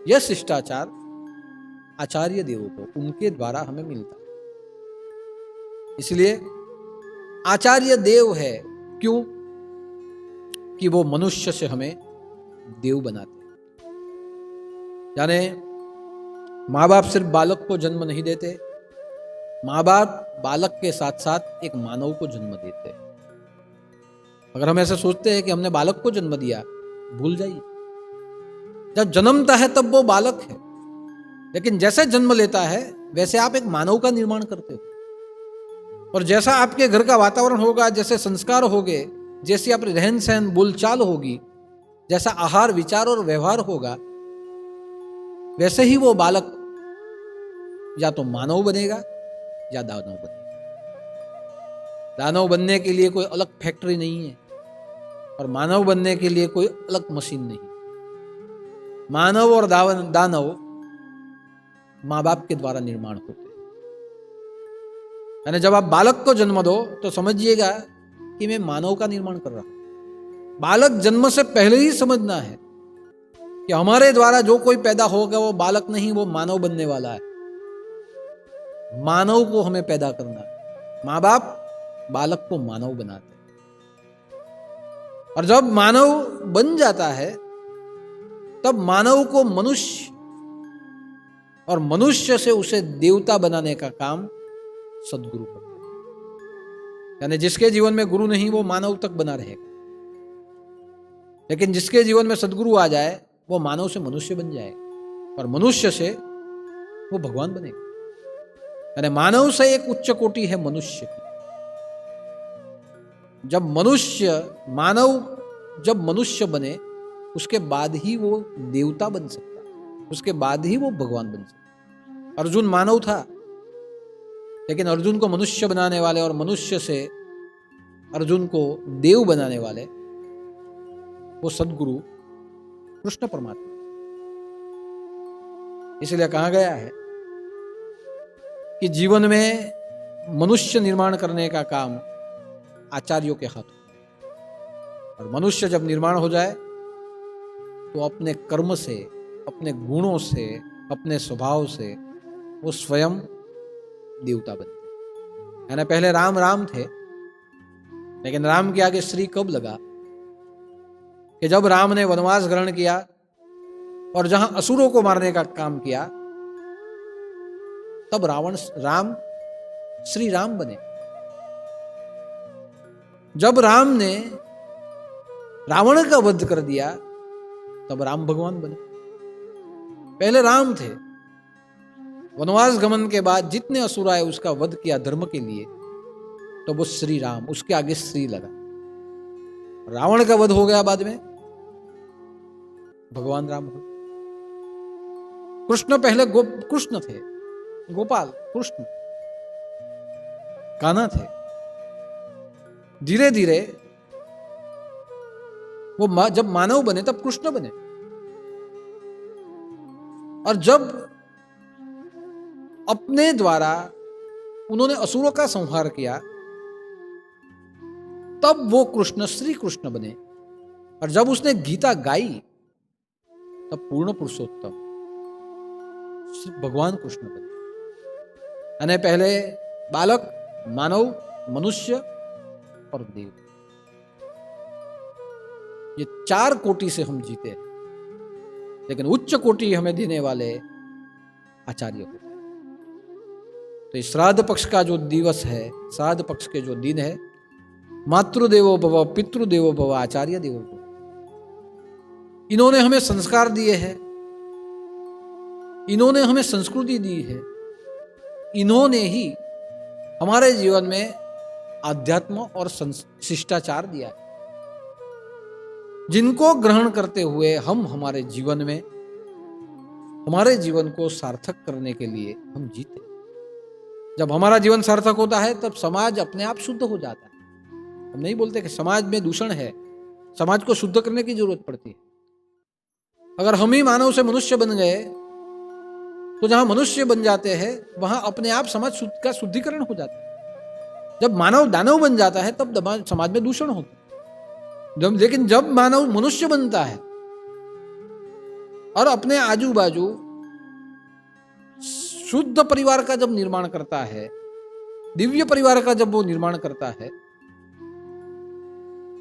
यह शिष्टाचार आचार्य देवों को, उनके द्वारा हमें मिलता है। इसलिए आचार्य देव है। क्यों? कि वो मनुष्य से हमें देव बनाते हैं। यानी माँ बाप सिर्फ बालक को जन्म नहीं देते, माँ बाप बालक के साथ साथ एक मानव को जन्म देते हैं। अगर हम ऐसे सोचते हैं कि हमने बालक को जन्म दिया, भूल जाइए। जब जन्मता है तब वो बालक है, लेकिन जैसे जन्म लेता है वैसे आप एक मानव का निर्माण करते हो। और जैसा आपके घर का वातावरण होगा, जैसे संस्कार होंगे, जैसी आपकी रहन सहन बोलचाल होगी, जैसा आहार विचार और व्यवहार होगा, वैसे ही वो बालक या तो मानव बनेगा या दानव बनेगा। दानव बनने के लिए कोई अलग फैक्ट्री नहीं है और मानव बनने के लिए कोई अलग मशीन नहीं। मानव और दानव माँ बाप के द्वारा निर्माण होते हैं। यानी जब आप बालक को जन्म दो तो समझिएगा कि मैं मानव का निर्माण कर रहा हूं। बालक जन्म से पहले ही समझना है कि हमारे द्वारा जो कोई पैदा होगा वो बालक नहीं, वो मानव बनने वाला है। मानव को हमें पैदा करना है। माँ बाप बालक को मानव बनाते हैं, और जब मानव बन जाता है तब मानव को मनुष्य, और मनुष्य से उसे देवता बनाने का काम सद्गुरु करते हैं। यानी जिसके जीवन में गुरु नहीं वो मानव तक बना रहेगा, लेकिन जिसके जीवन में सद्गुरु आ जाए वो मानव से मनुष्य बन जाएगा, और मनुष्य से वो भगवान बनेगा। यानी मानव से एक उच्च कोटि है मनुष्य की। जब मनुष्य बने उसके बाद ही वो देवता बन सकता है, उसके बाद ही वो भगवान बन सकता है। अर्जुन मानव था, लेकिन अर्जुन को मनुष्य बनाने वाले और मनुष्य से अर्जुन को देव बनाने वाले वो सद्गुरु कृष्ण परमात्मा। इसलिए कहा गया है कि जीवन में मनुष्य निर्माण करने का काम आचार्यों के हाथ में। और मनुष्य जब निर्माण हो जाए तो अपने कर्म से, अपने गुणों से, अपने स्वभाव से वो स्वयं देवता बनते हैं। यानी पहले राम राम थे, लेकिन राम के आगे श्री कब लगा? कि जब राम ने वनवास ग्रहण किया और जहां असुरों को मारने का काम किया, तब राम श्री राम बने। जब राम ने रावण का वध कर दिया तब राम भगवान बने। पहले राम थे, वनवास गमन के बाद जितने असुर आए उसका वध किया धर्म के लिए, तो वो श्री राम, उसके आगे श्री लगा। रावण का वध हो गया, बाद में भगवान राम हो। कृष्ण पहले कृष्ण थे, गोपाल कृष्ण कान्हा थे। धीरे धीरे वो जब मानव बने तब कृष्ण बने, और जब अपने द्वारा उन्होंने असुरों का संहार किया तब वो कृष्ण श्री कृष्ण बने। और जब उसने गीता गाई तब पूर्ण पुरुषोत्तम भगवान कृष्ण बने। यानी पहले बालक, मानव, मनुष्य और देव, ये चार कोटि से हम जीते हैं, लेकिन उच्च कोटि हमें देने वाले आचार्य को। तो इस श्राद्ध पक्ष का जो दिवस है, श्राद्ध पक्ष के जो दिन है, मातृदेवो भव, पितृदेवो भव, आचार्य देवो भव, इन्होंने हमें संस्कार दिए हैं, इन्होंने हमें संस्कृति दी है, इन्होंने ही हमारे जीवन में आध्यात्म और शिष्टाचार दिया है, जिनको ग्रहण करते हुए हम हमारे जीवन में, हमारे जीवन को सार्थक करने के लिए हम जीते। जब हमारा जीवन सार्थक होता है तब समाज अपने आप शुद्ध हो जाता है। हम नहीं बोलते कि समाज में दूषण है, समाज को शुद्ध करने की जरूरत पड़ती है। अगर हम ही मानव से मनुष्य बन गए तो जहां मनुष्य बन जाते हैं वहां अपने आप समाज का शुद्धिकरण हो जाता है। जब मानव दानव बन जाता है तब समाज में दूषण होता है। लेकिन जब मानव मनुष्य बनता है और अपने आजू बाजू शुद्ध परिवार का जब निर्माण करता है, दिव्य परिवार का जब वो निर्माण करता है,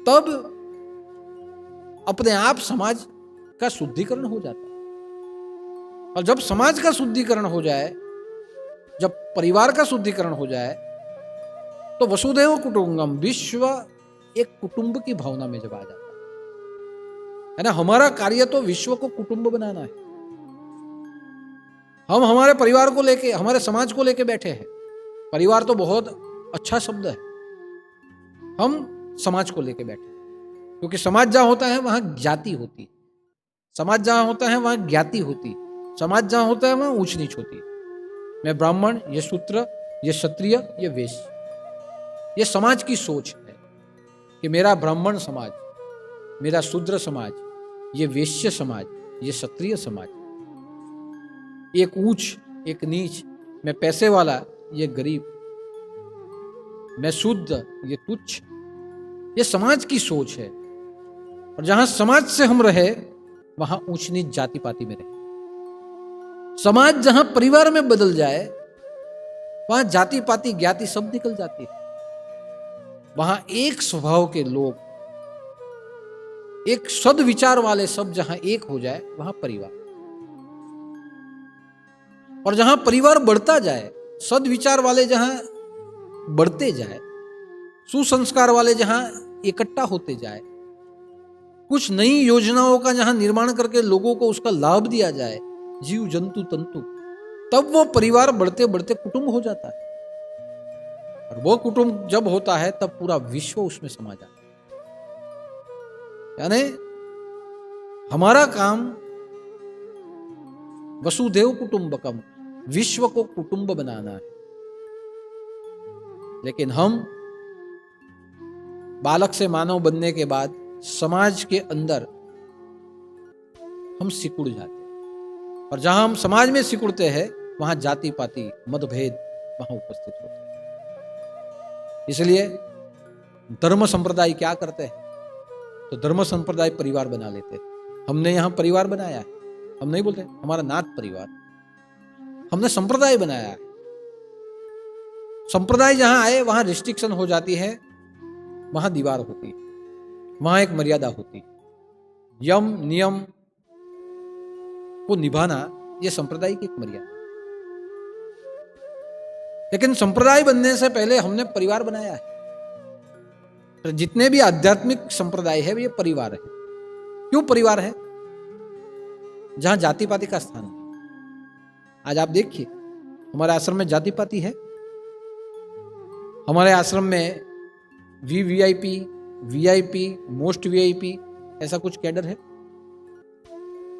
तब अपने आप समाज का शुद्धिकरण हो जाता है। और जब समाज का शुद्धिकरण हो जाए, जब परिवार का शुद्धिकरण हो जाए, तो वसुधैव कुटुंबकम, विश्व एक कुटुंब की भावना में जब आ जाता है ना। हमारा कार्य तो विश्व को कुटुंब बनाना है। हम हमारे परिवार को लेके, हमारे समाज को लेके बैठे हैं। परिवार तो बहुत अच्छा शब्द है, हम समाज को लेके बैठे हैं, क्योंकि समाज जहां होता है वहां जाति होती है, समाज जहां होता है वहां ज्ञाति होती है, समाज जहां होता है वहां ऊंच नीच होती है। मैं ब्राह्मण, ये शूद्र, ये क्षत्रिय, ये वैश्य, ये समाज की सोच है कि मेरा ब्राह्मण समाज, मेरा शूद्र समाज, ये वैश्य समाज, ये क्षत्रिय समाज, एक ऊंच एक नीच, मैं पैसे वाला, ये गरीब, मैं शुद्ध, ये तुच्छ, ये समाज की सोच है। और जहां समाज से हम रहे वहां ऊंच नीच जाति पाति में रहे। समाज जहां परिवार में बदल जाए वहां जाति पाति ज्ञाति सब निकल जाती है। वहां एक स्वभाव के लोग, एक सद्विचार वाले सब जहां एक हो जाए वहां परिवार। और जहां परिवार बढ़ता जाए, सद्विचार वाले जहां बढ़ते जाए, सुसंस्कार वाले जहां इकट्ठा होते जाए, कुछ नई योजनाओं का जहां निर्माण करके लोगों को उसका लाभ दिया जाए, जीव जंतु तंतु, तब वो परिवार बढ़ते बढ़ते कुटुंब हो जाता है। और वो कुटुंब जब होता है तब पूरा विश्व उसमें समा जाता है। यानी हमारा काम वसुधैव कुटुंबकम, विश्व को कुटुंब बनाना है। लेकिन हम बालक से मानव बनने के बाद समाज के अंदर हम सिकुड़ जाते हैं। और जहां हम समाज में सिकुड़ते हैं वहां जाति पाति मतभेद वहां उपस्थित होते हैं। इसलिए धर्म संप्रदाय क्या करते हैं? तो धर्म संप्रदाय परिवार बना लेते हैं। हमने यहां परिवार बनाया है, हम नहीं बोलते हमारा नाथ परिवार, हमने संप्रदाय बनाया है। संप्रदाय जहां आए वहां रिस्ट्रिक्शन हो जाती है, वहां दीवार होती है, वहां एक मर्यादा होती है। यम नियम को निभाना यह संप्रदाय की एक मर्यादा। लेकिन संप्रदाय बनने से पहले हमने परिवार बनाया है। तो जितने भी आध्यात्मिक संप्रदाय है ये परिवार है। क्यों परिवार है? जहां जाति पाति का स्थान है। आज आप देखिए हमारे आश्रम में जाति पाति है। हमारे आश्रम में वीवीआईपी, वीआईपी, मोस्ट वीआईपी ऐसा कुछ कैडर है।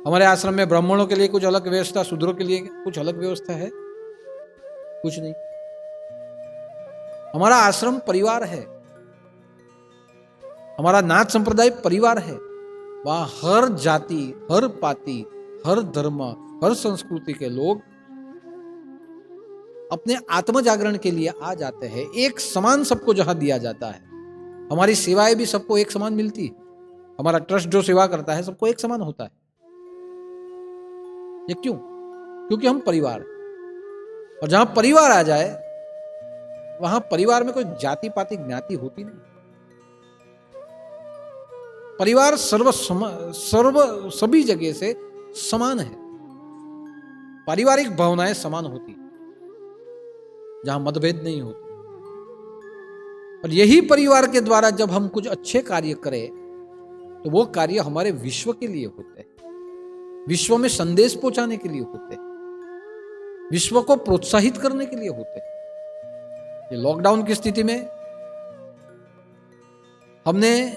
हमारे आश्रम में ब्राह्मणों के लिए कुछ अलग व्यवस्था, शूद्रों के लिए कुछ अलग व्यवस्था है? कुछ नहीं। हमारा आश्रम परिवार है, हमारा नाथ संप्रदाय परिवार है। वहां हर जाति, हर पाति, हर धर्म, हर संस्कृति के लोग अपने आत्म जागरण के लिए आ जाते हैं। एक समान सबको जहां दिया जाता है। हमारी सेवाएं भी सबको एक समान मिलती है। हमारा ट्रस्ट जो सेवा करता है सबको एक समान होता है। ये क्यों? क्योंकि हम परिवार हैं। और जहां परिवार आ जाए वहां परिवार में कोई जाति पाति ज्ञाति होती नहीं। परिवार सर्व सभी जगह से समान है। पारिवारिक भावनाएं समान होती है, जहां मतभेद नहीं होते। और यही परिवार के द्वारा जब हम कुछ अच्छे कार्य करें तो वो कार्य हमारे विश्व के लिए होते हैं, विश्व में संदेश पहुंचाने के लिए होते हैं, विश्व को प्रोत्साहित करने के लिए होते हैं। ये लॉकडाउन की स्थिति में हमने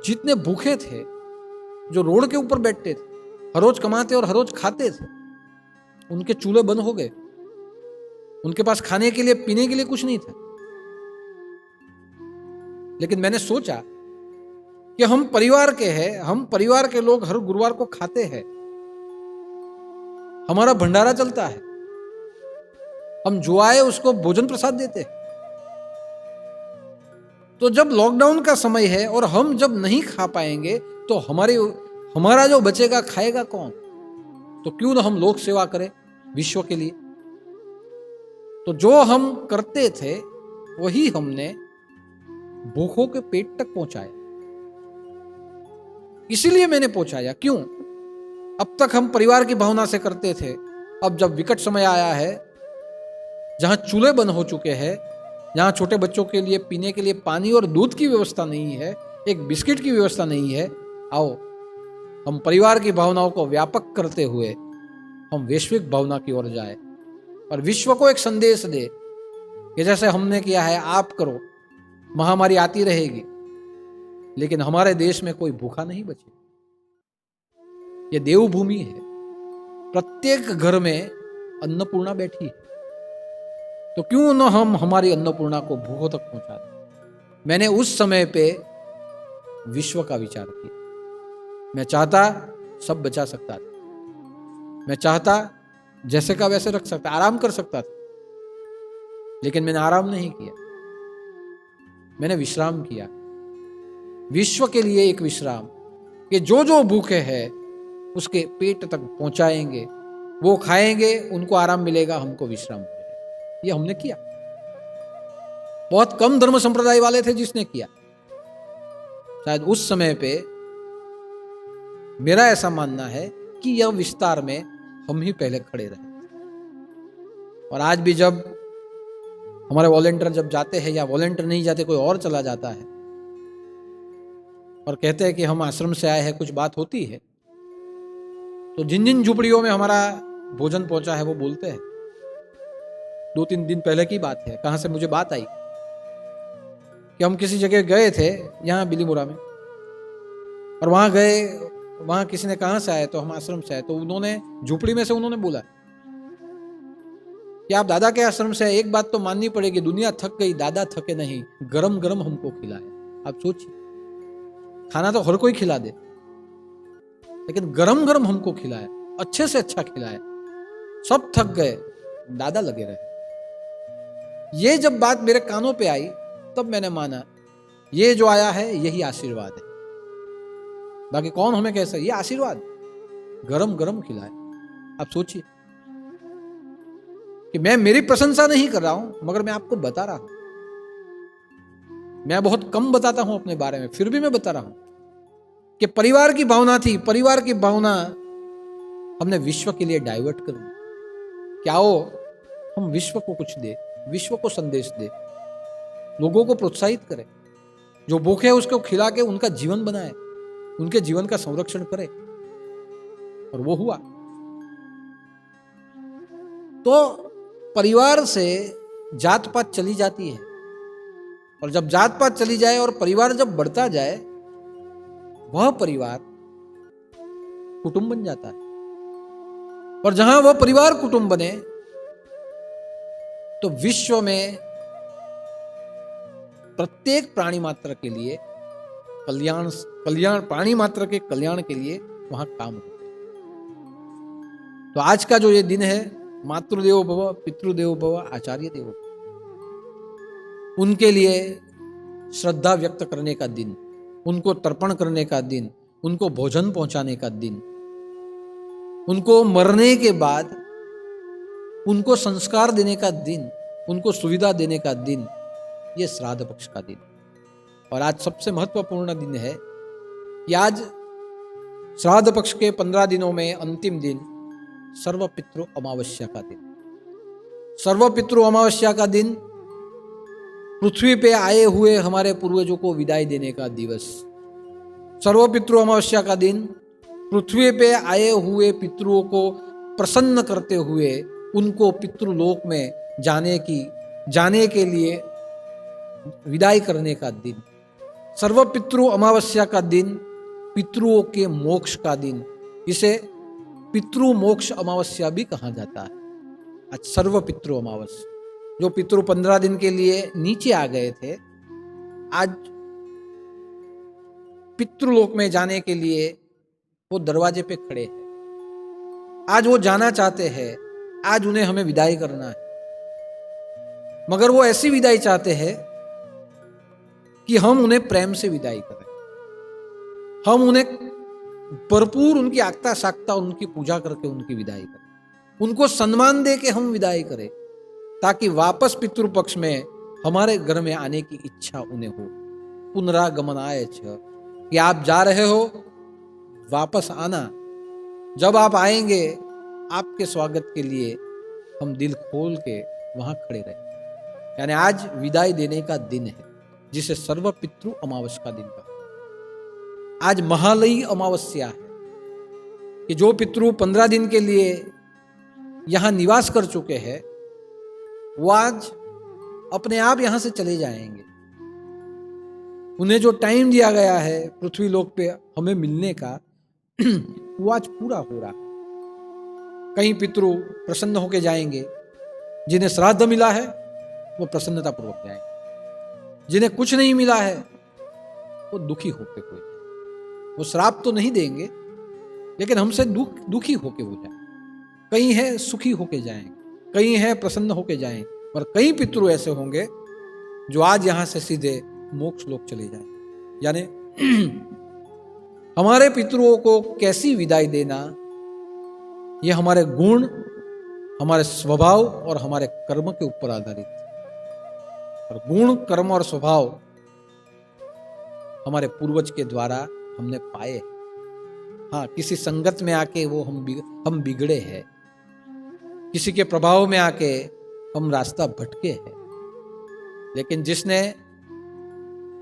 जितने भूखे थे, जो रोड के ऊपर बैठते थे, हर रोज कमाते और हर रोज खाते थे, उनके चूल्हे बंद हो गए। उनके पास खाने के लिए पीने के लिए कुछ नहीं था। लेकिन मैंने सोचा कि हम परिवार के हैं, हम परिवार के लोग हर गुरुवार को खाते हैं, हमारा भंडारा चलता है, हम जो आए उसको भोजन प्रसाद देते हैं। तो जब लॉकडाउन का समय है और हम जब नहीं खा पाएंगे तो हमारा जो बचेगा खाएगा कौन? तो क्यों ना हम लोक सेवा करें विश्व के लिए। तो जो हम करते थे वही हमने भूखों के पेट तक पहुंचाया। इसीलिए मैंने पहुंचाया। क्यों? अब तक हम परिवार की भावना से करते थे, अब जब विकट समय आया है, जहां चूल्हे बंद हो चुके हैं, जहां छोटे बच्चों के लिए पीने के लिए पानी और दूध की व्यवस्था नहीं है, एक बिस्किट की व्यवस्था नहीं है, आओ हम परिवार की भावनाओं को व्यापक करते हुए हम वैश्विक भावना की ओर जाए और विश्व को एक संदेश दे कि जैसे हमने किया है आप करो। महामारी आती रहेगी लेकिन हमारे देश में कोई भूखा नहीं बचे। ये देवभूमि है, प्रत्येक घर में अन्नपूर्णा बैठी है, तो क्यों न हम हमारी अन्नपूर्णा को भूखों तक पहुंचा दें। मैंने उस समय पे विश्व का विचार किया। मैं चाहता सब बचा सकता था, मैं चाहता जैसे का वैसे रख सकता, आराम कर सकता था, लेकिन मैंने आराम नहीं किया, मैंने विश्राम किया। विश्व के लिए एक विश्राम कि जो जो भूखे हैं उसके पेट तक पहुंचाएंगे, वो खाएंगे, उनको आराम मिलेगा, हमको विश्राम मिलेगा। ये हमने किया। बहुत कम धर्म संप्रदाय वाले थे जिसने किया। शायद उस समय पे मेरा ऐसा मानना है कि यह विस्तार में हम ही पहले खड़े रहे। और आज भी जब हमारे वॉलेंटियर जब जाते हैं या वॉलेंटियर नहीं जाते, कोई और चला जाता है और कहते हैं कि हम आश्रम से आए हैं, कुछ बात होती है, तो जिन जिन झुपड़ियों में हमारा भोजन पहुंचा है वो बोलते हैं। 2-3 दिन पहले की बात है, कहां से मुझे बात आई कि हम किसी जगह गए थे यहाँ बिलीमोरा में, और वहां गए, वहां किसी ने कहां से आए, तो हम आश्रम से आए। तो उन्होंने झुपड़ी में से उन्होंने बोला कि आप दादा के आश्रम से आए, एक बात तो माननी पड़ेगी, दुनिया थक गई, दादा थके नहीं, गरम गरम हमको खिलाया। आप सोचिए, खाना तो हर कोई खिला दे, लेकिन गरम गरम हमको खिलाया, अच्छे से अच्छा खिलाया। सब थक गए, दादा लगे रहे। ये जब बात मेरे कानों पे आई तब मैंने माना ये जो आया है यही आशीर्वाद है। बाकी कौन हमें कैसा, ये आशीर्वाद गरम गरम खिलाए। आप सोचिए कि मैं मेरी प्रशंसा नहीं कर रहा हूं, मगर मैं आपको बता रहा हूं। मैं बहुत कम बताता हूं अपने बारे में, फिर भी मैं बता रहा हूं कि परिवार की भावना थी। परिवार की भावना हमने विश्व के लिए डाइवर्ट कर दी। क्या हो, हम विश्व को कुछ दे, विश्व को संदेश दे, लोगों को प्रोत्साहित करें, जो भूखे हैं उसको खिला के उनका जीवन बनाए, उनके जीवन का संरक्षण करे। और वो हुआ। तो परिवार से जात पात चली जाती है, और जब जात पात चली जाए और परिवार जब बढ़ता जाए, वह परिवार कुटुंब बन जाता है। और जहां वह परिवार कुटुंब बने तो विश्व में प्रत्येक प्राणी मात्र के लिए कल्याण, प्राणी मात्र के कल्याण के लिए वहां काम होते हैं। तो आज का जो ये दिन है, मातृदेवो भव, पितृदेवो भव, आचार्य देवो भव, उनके लिए श्रद्धा व्यक्त करने का दिन, उनको तर्पण करने का दिन, उनको भोजन पहुंचाने का दिन, उनको मरने के बाद उनको संस्कार देने का दिन, उनको सुविधा देने का दिन, ये श्राद्ध पक्ष का दिन। और आज सबसे महत्वपूर्ण दिन है कि आज श्राद्ध पक्ष के 15 दिनों में अंतिम दिन सर्वपितृ अमावस्या का दिन। सर्वपितृ अमावस्या का दिन पृथ्वी पे आए हुए हमारे पूर्वजों को विदाई देने का दिवस। सर्वपितृ अमावस्या का दिन पृथ्वी पे आए हुए पितरों को प्रसन्न करते हुए उनको पितृलोक में जाने के लिए विदाई करने का दिन। सर्वपितृ अमावस्या का दिन पितरों के मोक्ष का दिन, इसे पितृ मोक्ष अमावस्या भी कहा जाता है। आज सर्वपितृ अमावस्या, जो पितृ 15 दिन के लिए नीचे आ गए थे, आज पितृलोक में जाने के लिए वो दरवाजे पे खड़े हैं। आज वो जाना चाहते हैं, आज उन्हें हमें विदाई करना है, मगर वो ऐसी विदाई चाहते हैं कि हम उन्हें प्रेम से विदाई करें, हम उन्हें भरपूर उनकी आगता सागता उनकी पूजा करके उनकी विदाई करें, उनको सम्मान दे के हम विदाई करें, ताकि वापस पितृपक्ष में हमारे घर में आने की इच्छा उन्हें हो। पुनरागमनाय च, कि आप जा रहे हो, वापस आना। जब आप आएंगे, आपके स्वागत के लिए हम दिल खोल के वहां खड़े रहे। यानी आज विदाई देने का दिन है, जिसे सर्व पितृ अमावस्या का दिन कहा। आज महालयी अमावस्या है कि जो पितृ 15 दिन के लिए यहां निवास कर चुके हैं, वो आज अपने आप यहां से चले जाएंगे। उन्हें जो टाइम दिया गया है पृथ्वी लोक पे हमें मिलने का, वो आज पूरा हो रहा है। कई पितृ प्रसन्न होकर जाएंगे, जिन्हें श्राद्ध मिला है वो प्रसन्नता पूर्वक जाएंगे, जिन्हें कुछ नहीं मिला है वो दुखी होकर कोई, वो श्राप तो नहीं देंगे लेकिन हमसे दुखी होके वो जाए। कई है सुखी होके जाएंगे, कई है प्रसन्न होके जाएंगे, और कई पितृ ऐसे होंगे जो आज यहां से सीधे मोक्ष लोक चले जाएंगे। यानी हमारे पितरों को कैसी विदाई देना, यह हमारे गुण, हमारे स्वभाव और हमारे कर्म के ऊपर आधारित है। और गुण, कर्म और स्वभाव हमारे पूर्वज के द्वारा हमने पाए। हाँ, किसी संगत में आके वो हम बिगड़े हैं, किसी के प्रभाव में आके हम रास्ता भटके हैं, लेकिन जिसने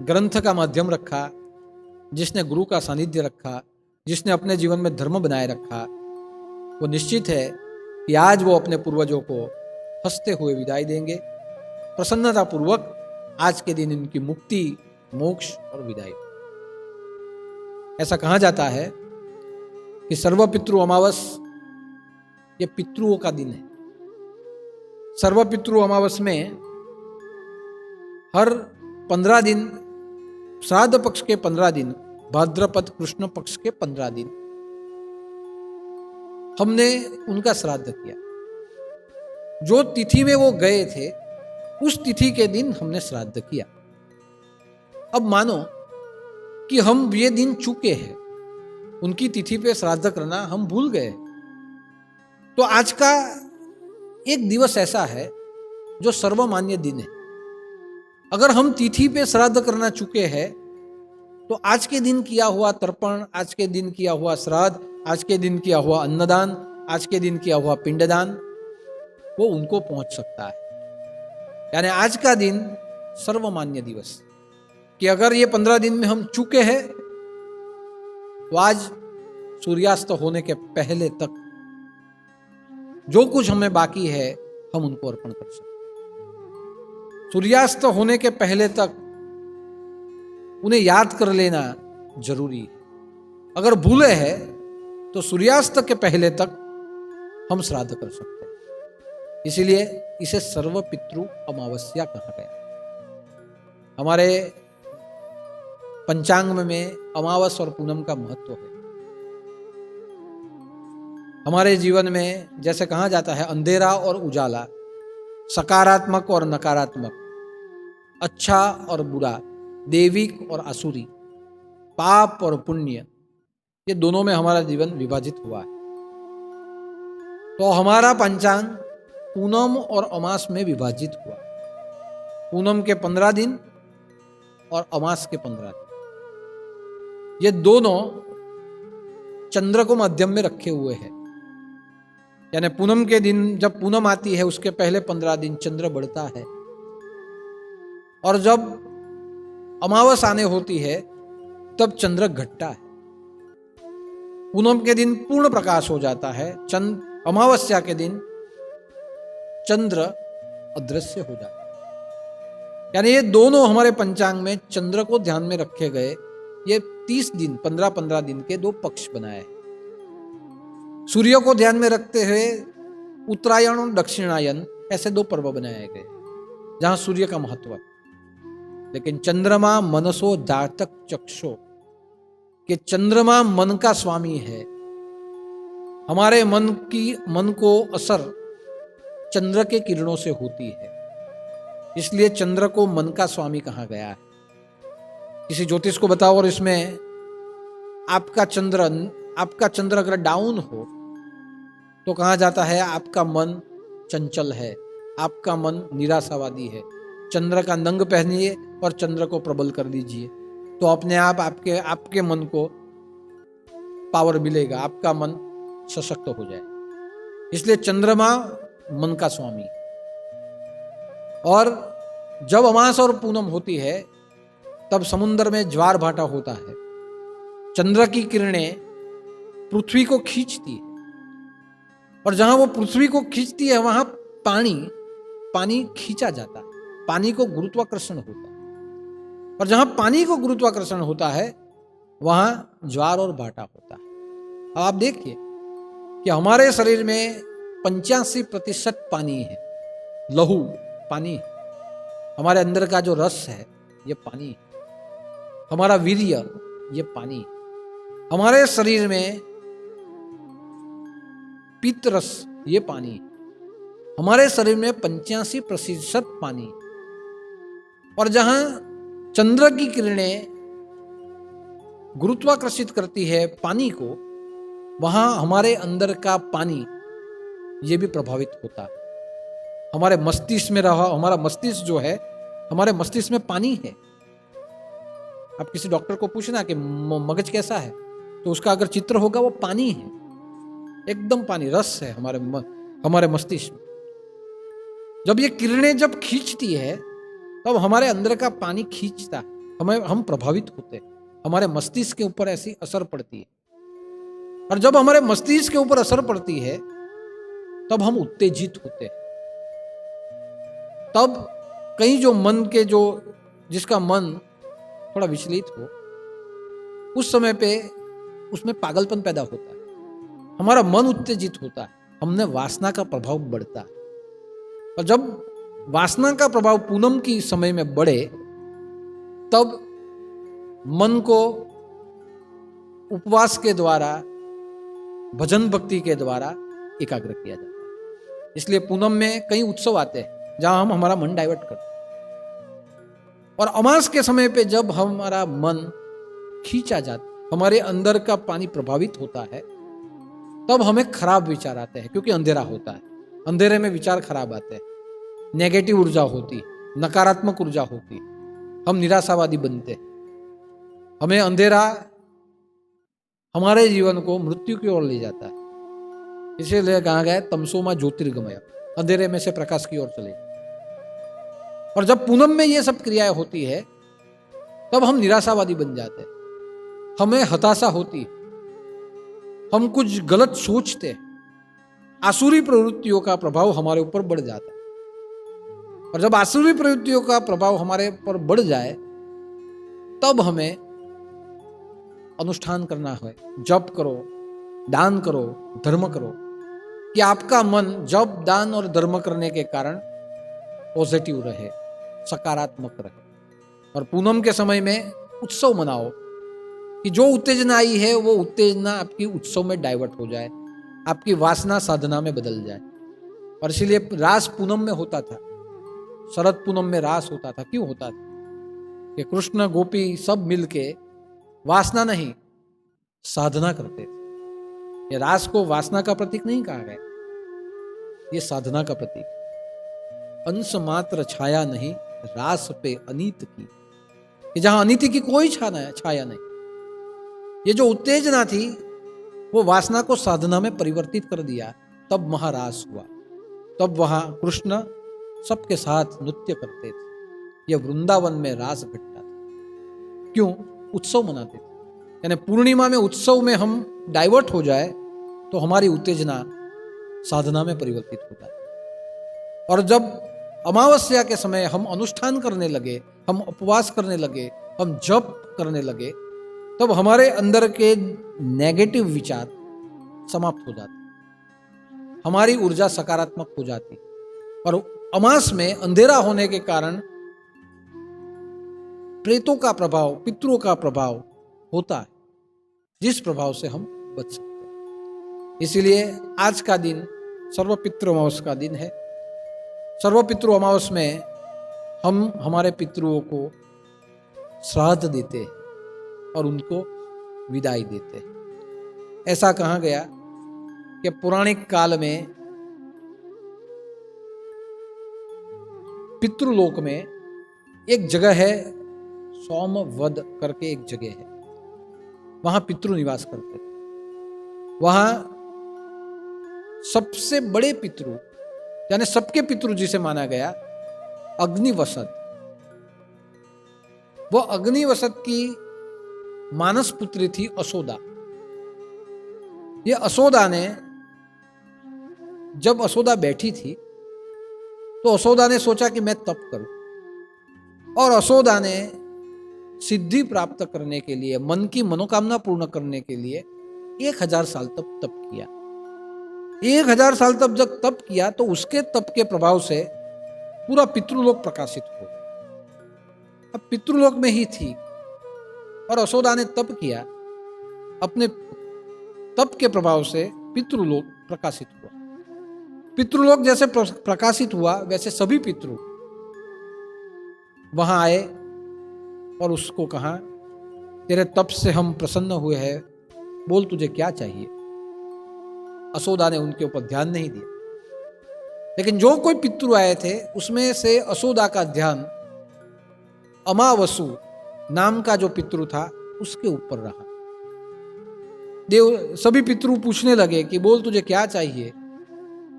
ग्रंथ का माध्यम रखा, जिसने गुरु का सानिध्य रखा, जिसने अपने जीवन में धर्म बनाए रखा, वो निश्चित है कि आज वो अपने पूर्वजों को हंसते हुए विदाई देंगे। प्रसन्नता पूर्वक आज के दिन इनकी मुक्ति, मोक्ष और विदाई। ऐसा कहा जाता है कि सर्व पितृ अमावस ये पितृओं का दिन है। सर्व पितृ अमावस में हर 15 दिन, श्राद्ध पक्ष के 15 दिन, भाद्रपद कृष्ण पक्ष के 15 दिन हमने उनका श्राद्ध किया। जो तिथि में वो गए थे उस तिथि के दिन हमने श्राद्ध किया। अब मानो कि हम ये दिन चूके हैं, उनकी तिथि पे श्राद्ध करना हम भूल गए, तो आज का एक दिवस ऐसा है जो सर्वमान्य दिन है। अगर हम तिथि पे श्राद्ध करना चुके हैं, तो आज के दिन किया हुआ तर्पण, आज के दिन किया हुआ श्राद्ध, आज के दिन किया हुआ अन्नदान, आज के दिन किया हुआ पिंडदान, वो उनको पहुंच सकता है। यानी आज का दिन सर्वमान्य दिवस, कि अगर ये 15 दिन में हम चुके हैं, तो आज सूर्यास्त होने के पहले तक जो कुछ हमें बाकी है हम उनको अर्पण कर सकते हैं। सूर्यास्त होने के पहले तक उन्हें याद कर लेना जरूरी है। अगर भूले हैं तो सूर्यास्त के पहले तक हम श्राद्ध कर सकते हैं। इसीलिए इसे सर्व पितृ अमावस्या कहा गया। हमारे पंचांग में अमावस और पूनम का महत्व है। हमारे जीवन में जैसे कहा जाता है, अंधेरा और उजाला, सकारात्मक और नकारात्मक, अच्छा और बुरा, दैविक और आसुरी, पाप और पुण्य, ये दोनों में हमारा जीवन विभाजित हुआ है। तो हमारा पंचांग पूनम और अमास में विभाजित हुआ। पूनम के 15 दिन और अमास के 15 दिन, ये दोनों चंद्र को मध्यम में रखे हुए हैं। यानी पूनम के दिन, जब पूनम आती है उसके पहले 15 दिन चंद्र बढ़ता है, और जब अमावस आने होती है तब चंद्र घटता है। पूनम के दिन पूर्ण प्रकाश हो जाता है, अमावस्या के दिन चंद्र अदृश्य हो जाता है। यानी ये दोनों हमारे पंचांग में चंद्र को ध्यान में रखे गए ये 30 दिन, 15-15 दिन के 2 पक्ष बनाए हैं। सूर्य को ध्यान में रखते हुए उत्तरायण और दक्षिणायन ऐसे 2 पर्व बनाए गए जहां सूर्य का महत्व है। लेकिन चंद्रमा मनसो जातक चक्षो, कि चंद्रमा मन का स्वामी है। हमारे मन को असर चंद्र के किरणों से होती है, इसलिए चंद्र को मन का स्वामी कहा गया है। किसी ज्योतिष को बताओ और इसमें आपका चंद्र अगर डाउन हो तो कहा जाता है आपका मन चंचल है, आपका मन निराशावादी है। चंद्र का नंग पहनिए और चंद्र को प्रबल कर दीजिए, तो अपने आप आपके मन को पावर मिलेगा, आपका मन सशक्त हो जाए। इसलिए चंद्रमा मन का स्वामी। और जब अमास और पूनम होती है तब समुद्र में ज्वार भाटा होता है। चंद्र की किरणें पृथ्वी को खींचती है, और जहां वो पृथ्वी को खींचती है वहां पानी खींचा जाता है, पानी को गुरुत्वाकर्षण होता है। और जहां पानी को गुरुत्वाकर्षण होता है वहां ज्वार और भाटा होता है। अब आप देखिए कि हमारे शरीर में 85% पानी है, लहू पानी है, हमारे अंदर का जो रस है ये पानी है, हमारा वीर्य ये पानी है, हमारे शरीर में पित्त रस ये पानी है, हमारे शरीर में 85% पानी है। और जहां चंद्र की किरणें गुरुत्वाकर्षित करती है पानी को, वहां हमारे अंदर का पानी ये भी प्रभावित होता है। हमारे मस्तिष्क में रहा, हमारा मस्तिष्क जो है, हमारे मस्तिष्क में पानी है। आप किसी डॉक्टर को पूछना कि मगज कैसा है, तो उसका अगर चित्र होगा वो पानी है, एकदम पानी, रस है हमारे मस्तिष्क में। जब ये किरणें जब खींचती है तब हमारे अंदर का पानी खींचता है, हम प्रभावित होते हैं, हमारे मस्तिष्क के ऊपर ऐसी असर पड़ती है। और जब हमारे मस्तिष्क के ऊपर असर पड़ती है तब हम उत्तेजित होते हैं। तब कहीं जिसका मन थोड़ा विचलित हो, उस समय पे उसमें पागलपन पैदा होता है, हमारा मन उत्तेजित होता है, हमने वासना का प्रभाव बढ़ता है। और जब वासना का प्रभाव पूनम की समय में बढ़े तब मन को उपवास के द्वारा, भजन भक्ति के द्वारा एकाग्र किया जाता है। इसलिए पूनम में कई उत्सव आते हैं जहां हम हमारा मन डाइवर्ट करते हैं। और अमास के समय पे जब हमारा मन खींचा जाता, हमारे अंदर का पानी प्रभावित होता है, तब हमें खराब विचार आते हैं, क्योंकि अंधेरा होता है, अंधेरे में विचार खराब आते हैं, नेगेटिव ऊर्जा होती, नकारात्मक ऊर्जा होती, हम निराशावादी बनते हैं। हमें अंधेरा हमारे जीवन को मृत्यु की ओर ले जाता है। इसीलिए कहा गया तमसोमा ज्योतिर्गमय, अंधेरे में से प्रकाश की ओर चले। और जब पूनम में ये सब क्रियाएं होती है तब हम निराशावादी बन जाते हैं, हमें हताशा होती, हम कुछ गलत सोचते, आसुरी प्रवृत्तियों का प्रभाव हमारे ऊपर बढ़ जाता है। और जब आसुरी प्रवृत्तियों का प्रभाव हमारे ऊपर बढ़ जाए तब हमें अनुष्ठान करना है, जप करो, दान करो, धर्म करो, कि आपका मन जप दान और धर्म करने के कारण पॉजिटिव रहे, सकारात्मक रहे। और पूनम के समय में उत्सव मनाओ कि जो उत्तेजना आई है वो उत्तेजना आपकी उत्सव में डाइवर्ट हो जाए, आपकी वासना साधना में बदल जाए। और इसीलिए रास पूनम में होता था, शरद पूनम में रास होता था। क्यों होता था? कि कृष्ण गोपी सब मिलके वासना नहीं, साधना करते थे। ये रास को वासना का प्रतीक नहीं कहा गया, ये साधना का प्रतीक। अंश मात्र छाया नहीं रास पे अनीत की, कि जहां अनीति की कोई छाया नहीं। ये जो उत्तेजना थी वो वासना को साधना में परिवर्तित कर दिया, तब महारास हुआ। तब वहां कृष्ण सबके साथ नृत्य करते थे। यह वृंदावन में रास घटता था। क्यों? उत्सव मनाते थे। यानी पूर्णिमा में उत्सव में हम डाइवर्ट हो जाए तो हमारी उत्तेजना साधना में परिवर्तित होता है। और जब अमावस्या के समय हम अनुष्ठान करने लगे, हम उपवास करने लगे, हम जप करने लगे, तब हमारे अंदर के नेगेटिव विचार समाप्त हो जाते, हमारी ऊर्जा सकारात्मक हो जाती। और अमास में अंधेरा होने के कारण प्रेतों का प्रभाव, पितरों का प्रभाव होता है, जिस प्रभाव से हम बच सकते हैं। इसीलिए आज का दिन सर्वपितृ अमावस का दिन है। सर्वपितृ अमावस में हम हमारे पितरों को श्राद्ध देते हैं और उनको विदाई देते हैं। ऐसा कहा गया कि पौराणिक काल में पितृलोक में एक जगह है, सोमवद करके एक जगह है, वहां पितृ निवास करते थे। वहां सबसे बड़े पितृ यानी सबके पितृ जिसे माना गया अग्निवसत, वो अग्निवसत की मानस पुत्री थी असोदा। ये असोदा ने, जब असोदा बैठी थी तो असोदा ने सोचा कि मैं तप करूं, और असोदा ने सिद्धि प्राप्त करने के लिए, मन की मनोकामना पूर्ण करने के लिए 1000 साल तप किया। 1000 साल जब तप किया तो उसके तप के प्रभाव से पूरा पितृलोक प्रकाशित हुआ। अब पितृलोक में ही थी और असोदा ने तप किया, अपने तप के प्रभाव से पितृलोक प्रकाशित हुआ। पितृलोक जैसे प्रकाशित हुआ वैसे सभी पितृ वहां आए और उसको कहा, तेरे तप से हम प्रसन्न हुए हैं, बोल तुझे क्या चाहिए। असोदा ने उनके ऊपर ध्यान नहीं दिया, लेकिन जो कोई पितृ आए थे उसमें से असोदा का ध्यान अमावसु नाम का जो पितृ था उसके ऊपर रहा। सभी पितृ पूछने लगे कि बोल तुझे क्या चाहिए,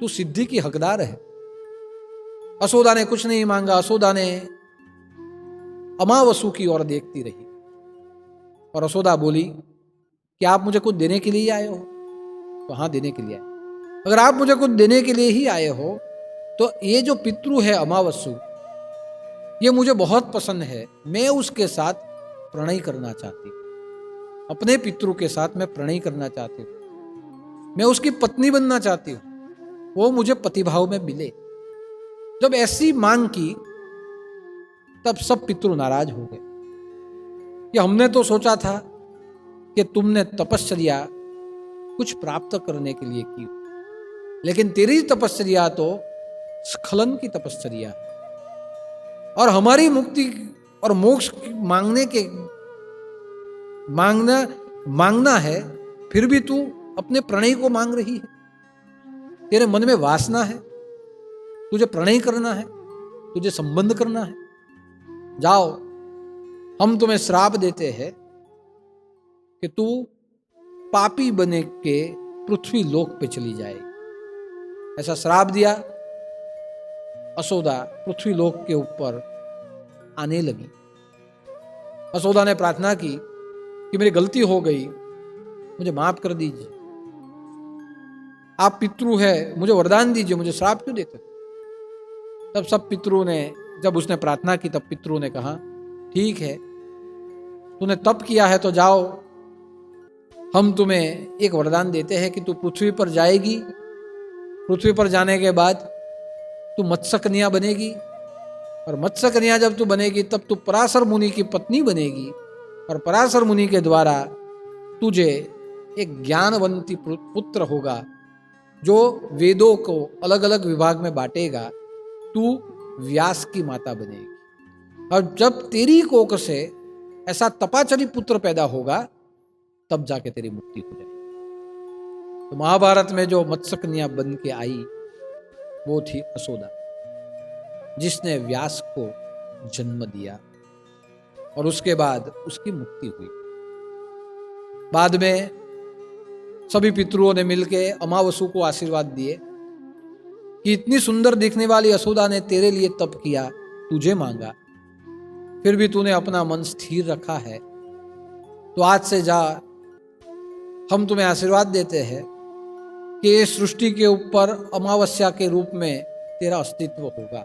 तू सिद्धि की हकदार है। असोदा ने कुछ नहीं मांगा। असोदा ने अमावसु की ओर देखती रही और असोदा बोली कि आप मुझे कुछ देने के लिए ही आए हो? तो हाँ, देने के लिए आए। अगर आप मुझे कुछ देने के लिए ही आए हो तो ये जो पितृ है अमावसु, ये मुझे बहुत पसंद है, मैं उसके साथ प्रणय करना चाहती हूँ। अपने पितृ के साथ मैं प्रणय करना चाहती हूँ, मैं उसकी पत्नी बनना चाहती हूँ, वो मुझे पतिभाव में मिले। जब ऐसी मांग की तब सब पितृ नाराज हो गए कि हमने तो सोचा था कि तुमने तपस्या कुछ प्राप्त करने के लिए की, लेकिन तेरी तपस्या तो स्खलन की तपस्या है, और हमारी मुक्ति और मोक्ष मांगना है, फिर भी तू अपने प्रणय को मांग रही है। तेरे मन में वासना है, तुझे प्रणय करना है, तुझे संबंध करना है। जाओ, हम तुम्हें श्राप देते हैं कि तू पापी बने के पृथ्वी लोक पे चली जाएगी। ऐसा श्राप दिया। असोदा पृथ्वी लोक के ऊपर आने लगी। असोदा ने प्रार्थना की कि मेरी गलती हो गई, मुझे माफ कर दीजिए, आप पितृ है, मुझे वरदान दीजिए, मुझे श्राप क्यों देते? तब सब पितरों ने, जब उसने प्रार्थना की तब पितरों ने कहा, ठीक है, तूने तप किया है तो जाओ, हम तुम्हें एक वरदान देते हैं कि तू पृथ्वी पर जाएगी। पृथ्वी पर जाने के बाद तू मत्स्य कन्या बनेगी, और मत्स्य कन्या जब तू बनेगी तब तू पराशर मुनि की पत्नी बनेगी, और पराशर मुनि के द्वारा तुझे एक ज्ञानवंती पुत्र होगा जो वेदों को अलग अलग विभाग में बांटेगा। तू व्यास की माता बनेगी, और जब तेरी कोख से ऐसा तपाचरी पुत्र पैदा होगा तब जाके तेरी मुक्ति हो जाएगी। तो महाभारत में जो मत्स्य कन्या बन के आई वो थी असोदा, जिसने व्यास को जन्म दिया, और उसके बाद उसकी मुक्ति हुई। बाद में सभी पितरों ने मिलकर अमावसु को आशीर्वाद दिए कि इतनी सुंदर दिखने वाली असोदा ने तेरे लिए तप किया, तुझे मांगा, फिर भी तूने अपना मन स्थिर रखा है, तो आज से जा, हम तुम्हें आशीर्वाद देते हैं कि इस सृष्टि के ऊपर अमावस्या के रूप में तेरा अस्तित्व होगा।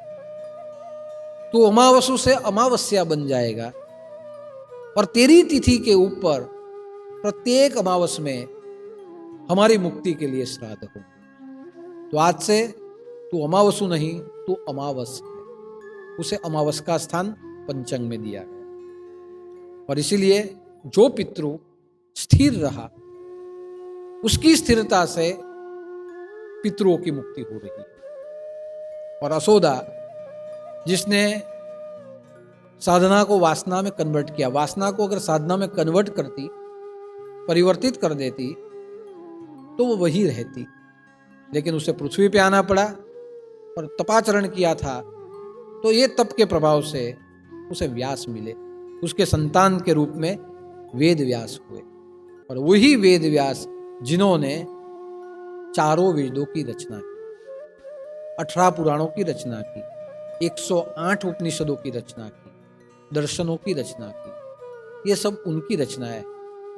तू अमावसु से अमावस्या बन जाएगा, और तेरी तिथि के ऊपर प्रत्येक अमावस में हमारी मुक्ति के लिए श्राद्ध हो। तो आज से तू अमावसु नहीं, तू अमावस है। उसे अमावस का स्थान पंचंग में दिया गया, और इसीलिए जो पितृ स्थिर रहा उसकी स्थिरता से पितरों की मुक्ति हो रही है। और असोदा जिसने साधना को वासना में कन्वर्ट किया, वासना को अगर साधना में कन्वर्ट करती परिवर्तित कर देती तो वो वही रहती, लेकिन उसे पृथ्वी पे आना पड़ा और तपाचरण किया था, तो ये तप के प्रभाव से उसे व्यास मिले, उसके संतान के रूप में वेद व्यास हुए। और वही वेद व्यास जिन्होंने चारों वेदों की रचना की, 18 पुराणों की रचना की, 108 उपनिषदों की रचना की, दर्शनों की रचना की, ये सब उनकी रचना है।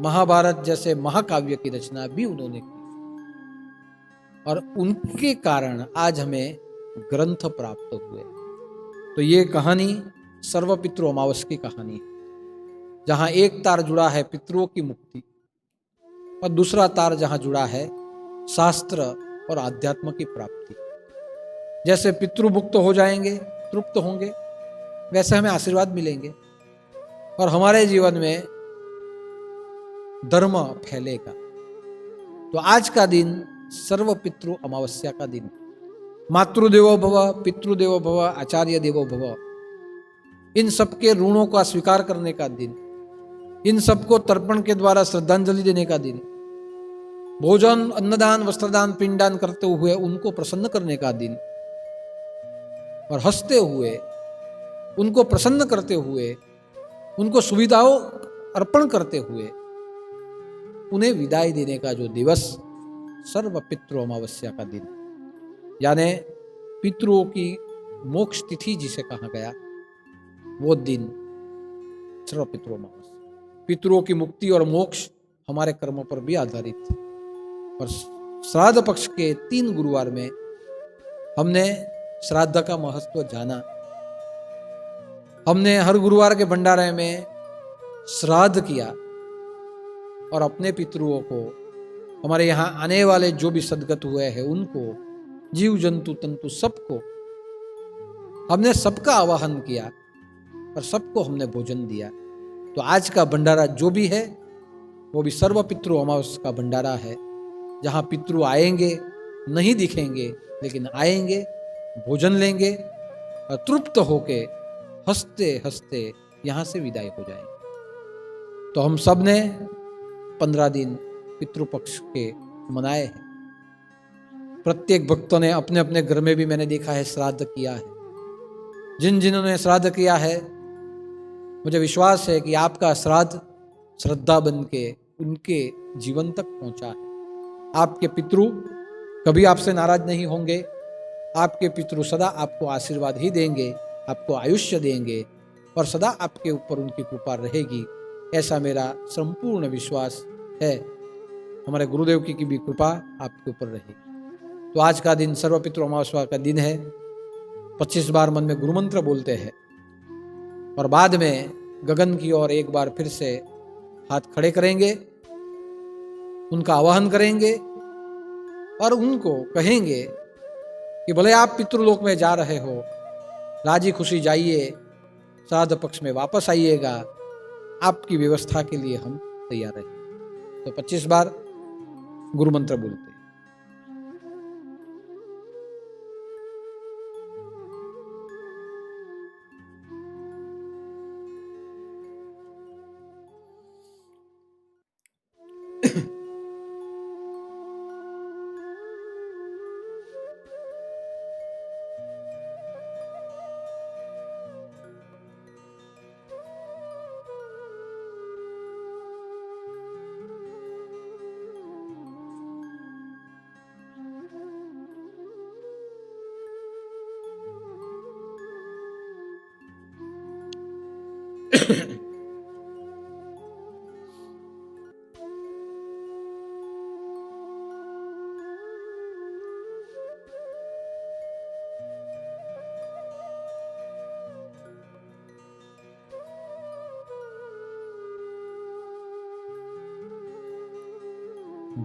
महाभारत जैसे महाकाव्य की रचना भी उन्होंने की, और उनके कारण आज हमें ग्रंथ प्राप्त हुए। तो ये कहानी सर्वपितृ अमावस की कहानी है, जहां एक तार जुड़ा है पितरों की मुक्ति, और दूसरा तार जहां जुड़ा है शास्त्र और आध्यात्म की प्राप्ति। जैसे पितृ मुक्त हो जाएंगे, तृप्त होंगे, वैसे हमें आशीर्वाद मिलेंगे और हमारे जीवन में धर्म फैलेगा। तो आज का दिन सर्व पितृ अमावस्या का दिन, मातृदेवो भव, पितृदेवो भव, आचार्य देवो भव, इन सबके ऋणों का स्वीकार करने का दिन, इन सबको तर्पण के द्वारा श्रद्धांजलि देने का दिन, भोजन, अन्नदान, वस्त्रदान, पिंडदान करते हुए उनको प्रसन्न करने का दिन, और हंसते हुए उनको प्रसन्न करते हुए, उनको सुविधाओं अर्पण करते हुए उन्हें विदाई देने का जो दिवस सर्व पितृ अमावस्या का दिन, यानी पितरों की मोक्ष तिथि जिसे कहा गया, वो दिन सर्व पितृ अमावस्या। पितरों की मुक्ति और मोक्ष हमारे कर्मों पर भी आधारित है। और श्राद्ध पक्ष के 3 गुरुवार में हमने श्राद्ध का महत्व जाना। हमने हर गुरुवार के भंडारे में श्राद्ध किया और अपने पितरों को, हमारे यहाँ आने वाले जो भी सदगत हुए हैं उनको, जीव जंतु तंतु सबको हमने सबका आवाहन किया और सबको हमने भोजन दिया। तो आज का भंडारा जो भी है वो भी सर्व पितृ अमावस का भंडारा है, जहाँ पितृ आएंगे, नहीं दिखेंगे लेकिन आएंगे, भोजन लेंगे और तृप्त होके हंसते हंसते यहाँ से विदाई हो जाएंगे। तो हम सब ने 15 दिन पितृपक्ष के मनाए हैं। प्रत्येक भक्तों ने अपने अपने घर में भी मैंने देखा है श्राद्ध किया है। जिन्होंने श्राद्ध किया है, मुझे विश्वास है कि आपका श्राद्ध श्रद्धा बन के उनके जीवन तक पहुंचा है। आपके पितृ कभी आपसे नाराज नहीं होंगे, आपके पितृ सदा आपको आशीर्वाद ही देंगे, आपको आयुष्य देंगे और सदा आपके ऊपर उनकी कृपा रहेगी, ऐसा मेरा संपूर्ण विश्वास है। हमारे गुरुदेव की भी कृपा आपके ऊपर रहेगी। तो आज का दिन सर्व पितृ अमावस्या का दिन है। 25 बार मन में गुरु मंत्र बोलते हैं और बाद में गगन की ओर एक बार फिर से हाथ खड़े करेंगे, उनका आवाहन करेंगे और उनको कहेंगे कि भले आप पितृलोक में जा रहे हो, राजी खुशी जाइए, श्राद्ध पक्ष में वापस आइएगा, आपकी व्यवस्था के लिए हम तैयार हैं। तो 25 बार गुरु मंत्र बोलते हैं।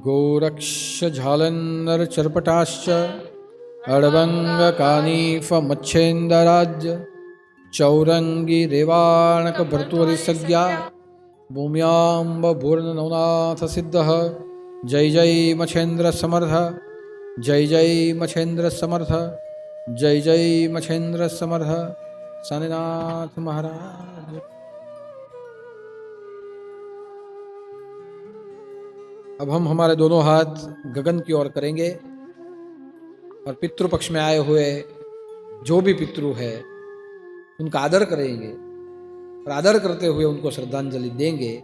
गोरक्षझालन्नर चर्पटाश्च अड़वंगकानीफमच्छेन्दराज्य चौरंगी रेवाणक भर्तुहरिसज्ञा भूम्याम्ब भूर्णनवनाथ सिद्धः। जय जय मच्छेन्द्र समर्थ, जय जय मच्छेन्द्र समर्थ, जय जय मच्छेन्द्र समर्थ। सानीनाथ महाराज। अब हम हमारे दोनों हाथ गगन की ओर करेंगे और पितृपक्ष में आए हुए जो भी पितृ है उनका आदर करेंगे और आदर करते हुए उनको श्रद्धांजलि देंगे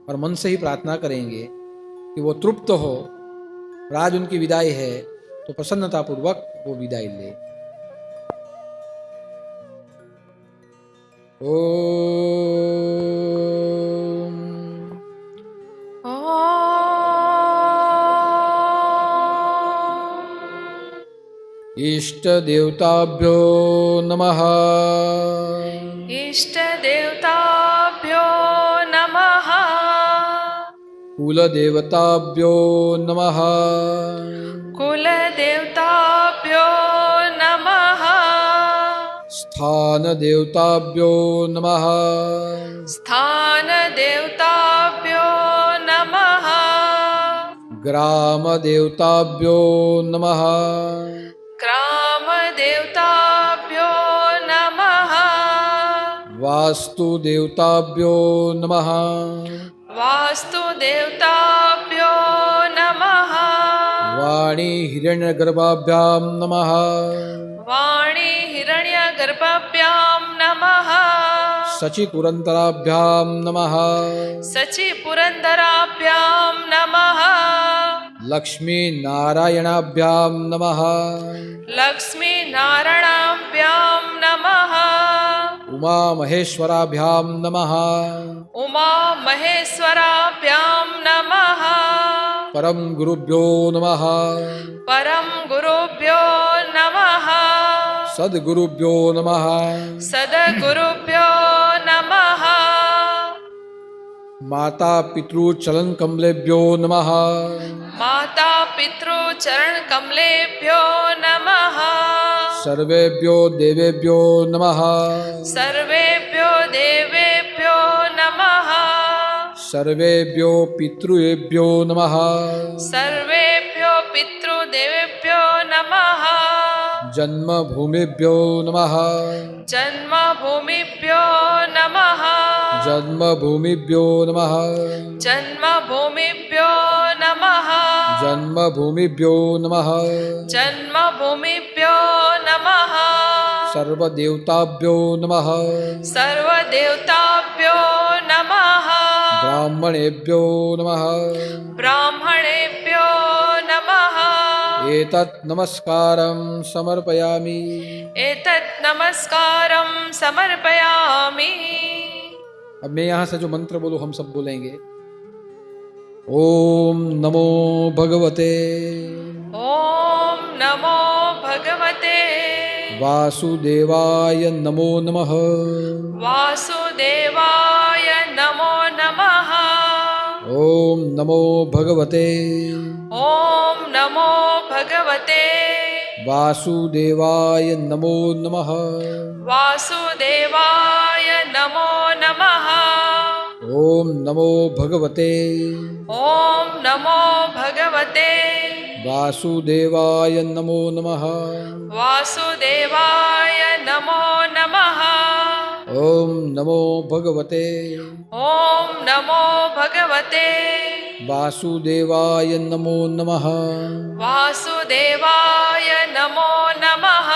और मन से ही प्रार्थना करेंगे कि वो तृप्त हो। और आज उनकी विदाई है तो प्रसन्नतापूर्वक वो विदाई ले। इष्ट देवताभ्यो नमः। इष्ट देवताभ्यो नमः। कुल देवताभ्यो नमः। कुल देवताभ्यो नमः। स्थान देवताभ्यो नमः। स्थान देवताभ्यो नमः। ग्राम देवताभ्यो नमः। ग्राम देवताभ्यो नमः। वास्तु देवताभ्यो नमः। वास्तु देवताभ्यो नमः। वाणी हिरण्यगर्भाभ्यां नमः। वाणी हिरण्यगर्भाभ्यां नमः। शचि पुरंदराभ्यां नमः। सचि पुरंदराभ्यां नमः। लक्ष्मी नारायणाभ्यां नमः। लक्ष्मी नारायणाभ्यां नमः। उमा महेश्वराभ्यां नमः। उमा महेश्वराभ्यां नमः। परम गुरुभ्यो नमः। परम गुरुभ्यो नमः। सद्गुरुभ्यो नमः। सद्गुरुभ्यो नमः। माता पितृ चरण कमलेभ्यो नमः। माता पितृ चरण कमलेभ्यो नमः। सर्वेभ्यो देवेभ्यो नमः। सर्वेभ्यो देवेभ्यो नमः। सर्वेभ्यो पितृभ्यो नमः। सर्वेभ्यो पितृदेवेभ्यो नमः। जन्मभूमिभ्यो नमः। जन्मभूमिभ्यो नमः। जन्मभूमिभ्यो नमः। जन्मभूमिभ्यो नमः। जन्मभूमिभ्यो नमः। जन्मभूमिभ्यो नमः। सर्वदेवताभ्यो नमः। सर्वदेवताभ्यो नमः। ब्राह्मणेभ्यो नमः। ब्राह्मणेभ्यो नमः। एतत् नमस्कारं समर्पयामि। एतत् नमस्कारं समर्पयामि। अब मैं यहाँ से जो मंत्र बोलूँ हम सब बोलेंगे। ओम नमो भगवते। ओम नमो भगवते वासुदेवाय नमो नमः। वासुदेवाय नमो नमः। ओम नमो भगवते। ओम नमो भगवते वासुदेवाय नमो नमः। वासुदेवाय नमो नमः। ओम नमो भगवते। ओम नमो भगवते वासुदेवाय नमो नमः। वासुदेवाय नमो नमः। ओम नमो भगवते। ओम नमो भगवते वासुदेवाय नमो नमः। वासुदेवाय नमो नमः।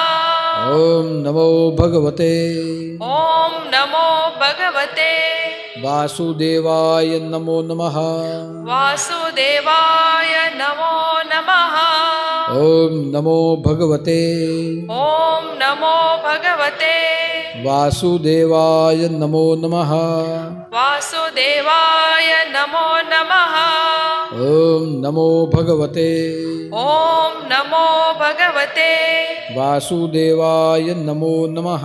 ओम नमो भगवते। ओम नमो भगवते वासुदेवाय नमो नमः। वासुदेवाय नमो नमः। ओम नमो भगवते। ओम नमो भगवते वासुदेवाय नमो नमः। वासुदेवाय नमो नमः। ओम नमो भगवते। ओम नमो भगवते वासुदेवाय नमो नमः।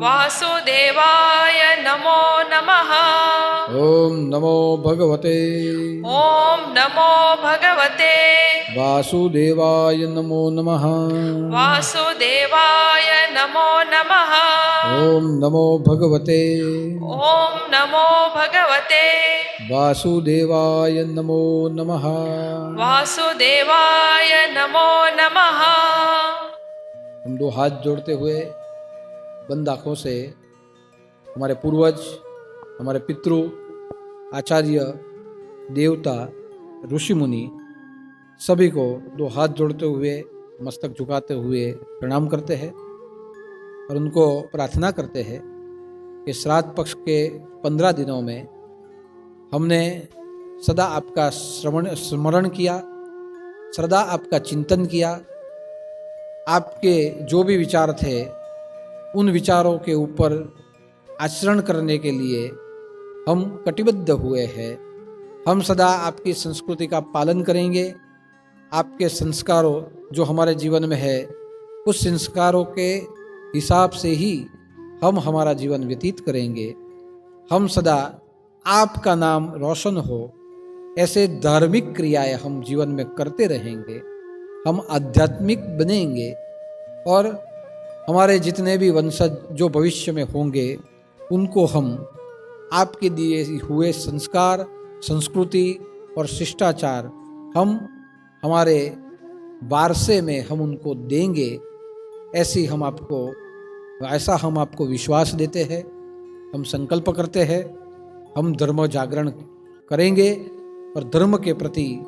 वासुदेवाय नमो नमः। ओम नमो भगवते। ओम नमो भगवते वासुदेवाय नमो नमः। वासुदेवाय नमो नमः। ओम नमो भगवते। ओम नमो भगवते वासुदेवाय नमो नमः। वासुदेवाय नमो नमः। हम दो हाथ जोड़ते हुए बंद आँखों से हमारे पूर्वज, हमारे पितृ, आचार्य, देवता ऋषि मुनि सभी को दो हाथ जोड़ते हुए, मस्तक झुकाते हुए प्रणाम करते हैं और उनको प्रार्थना करते हैं कि श्राद्ध पक्ष के 15 दिनों में हमने सदा आपका स्मरण किया, सदा आपका चिंतन किया, आपके जो भी विचार थे उन विचारों के ऊपर आचरण करने के लिए हम कटिबद्ध हुए हैं। हम सदा आपकी संस्कृति का पालन करेंगे, आपके संस्कारों जो हमारे जीवन में है उस संस्कारों के हिसाब से ही हम हमारा जीवन व्यतीत करेंगे। हम सदा आपका नाम रोशन हो ऐसे धार्मिक क्रियाएं हम जीवन में करते रहेंगे। हम आध्यात्मिक बनेंगे और हमारे जितने भी वंशज जो भविष्य में होंगे उनको हम आपके दिए हुए संस्कार, संस्कृति और शिष्टाचार हम हमारे वारसे में हम उनको देंगे। ऐसा हम आपको विश्वास देते हैं। हम संकल्प करते हैं, हम धर्म जागरण करेंगे और धर्म के प्रति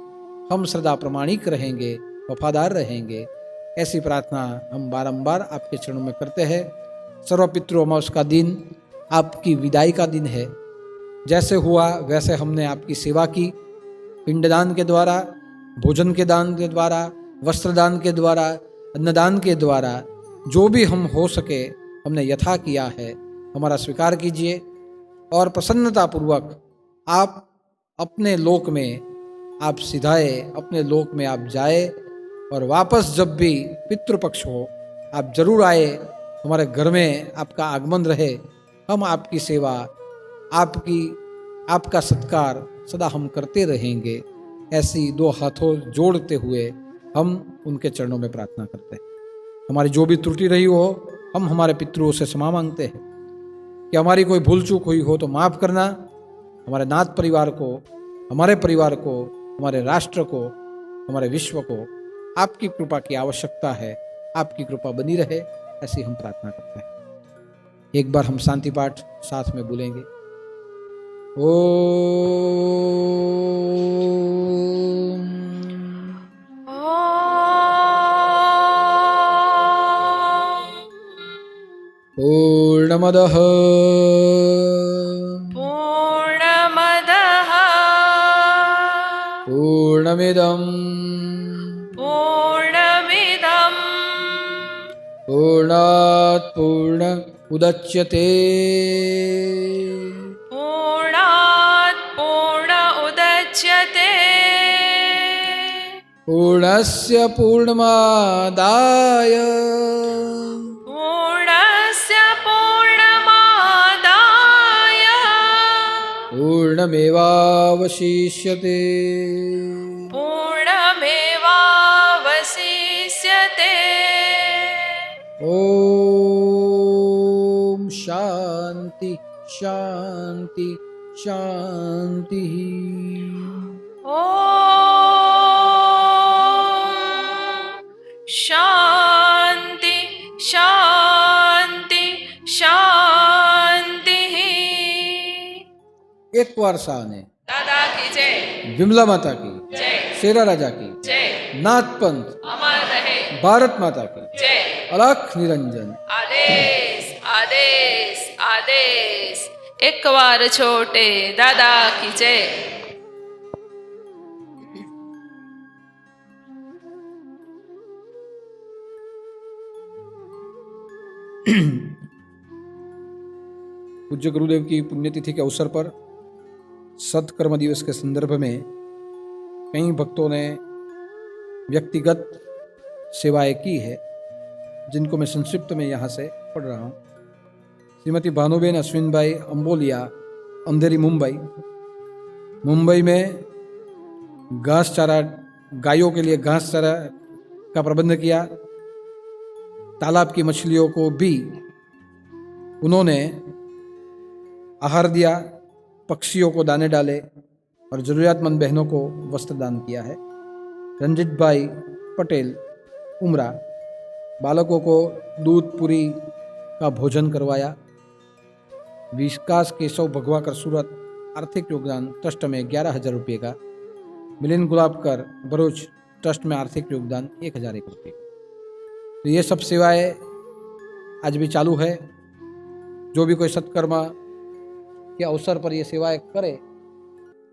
हम सदा प्रामाणिक रहेंगे, वफादार रहेंगे। ऐसी प्रार्थना हम बारंबार आपके चरणों में करते हैं। सर्वपितृ अमावस का दिन आपकी विदाई का दिन है। जैसे हुआ वैसे हमने आपकी सेवा की, पिंडदान के द्वारा, भोजन के दान के द्वारा, वस्त्रदान के द्वारा, अन्नदान के द्वारा, जो भी हम हो सके हमने यथा किया है। हमारा स्वीकार कीजिए और प्रसन्नतापूर्वक आप अपने लोक में आप सिधाए, अपने लोक में आप जाए और वापस जब भी पितृपक्ष हो आप जरूर आए, हमारे घर में आपका आगमन रहे। हम आपकी सेवा, आपका सत्कार सदा हम करते रहेंगे। ऐसी दो हाथों जोड़ते हुए हम उनके चरणों में प्रार्थना करते हैं। हमारी जो भी त्रुटि रही हो हम हमारे पितरों से क्षमा मांगते हैं कि हमारी कोई भूल चूक हुई हो तो माफ़ करना। हमारे नाथ परिवार को, हमारे परिवार को, हमारे राष्ट्र को, हमारे विश्व को आपकी कृपा की आवश्यकता है। आपकी कृपा बनी रहे ऐसी हम प्रार्थना करते हैं। एक बार हम शांति पाठ साथ में बोलेंगे। पूर्णमदः पूर्णमिदं पूर्णात् पूर्ण उदच्यते पूर्णस्य पूर्णमादाय पूर्णमेवावशिष्यते ओम शांति शांति शांति। शांति शांति शांति। एक बार साने दादा की जय, विमला माता की जय, शेरा राजा की जय, नाथ पंथ अमर रहे, भारत माता की जय। अलख निरंजन। आदेश आदेश आदेश। एक बार छोटे दादा की जय। पूज्य गुरुदेव की पुण्यतिथि के अवसर पर सत्कर्म दिवस के संदर्भ में कई भक्तों ने व्यक्तिगत सेवाएं की है, जिनको मैं संक्षिप्त में यहाँ से पढ़ रहा हूँ। श्रीमती भानुबेन अश्विन भाई अंबोलिया, अंधेरी, मुंबई में घास चारा, गायों के लिए घास चारा का प्रबंध किया। तालाब की मछलियों को भी उन्होंने आहार दिया, पक्षियों को दाने डाले और ज़रूरियातमंद बहनों को वस्त्र दान किया है। रंजित भाई पटेल उमरा, बालकों को दूध पूरी का भोजन करवाया। विकास केशव भगवाकर सूरत, आर्थिक योगदान ट्रस्ट में 11,000 रुपये का। मिलिंद गुलाबकर भरूच ट्रस्ट में आर्थिक योगदान 1001 रुपये। तो ये सब सेवाएं आज भी चालू है। जो भी कोई सत्कर्म के अवसर पर ये सेवाएं करे,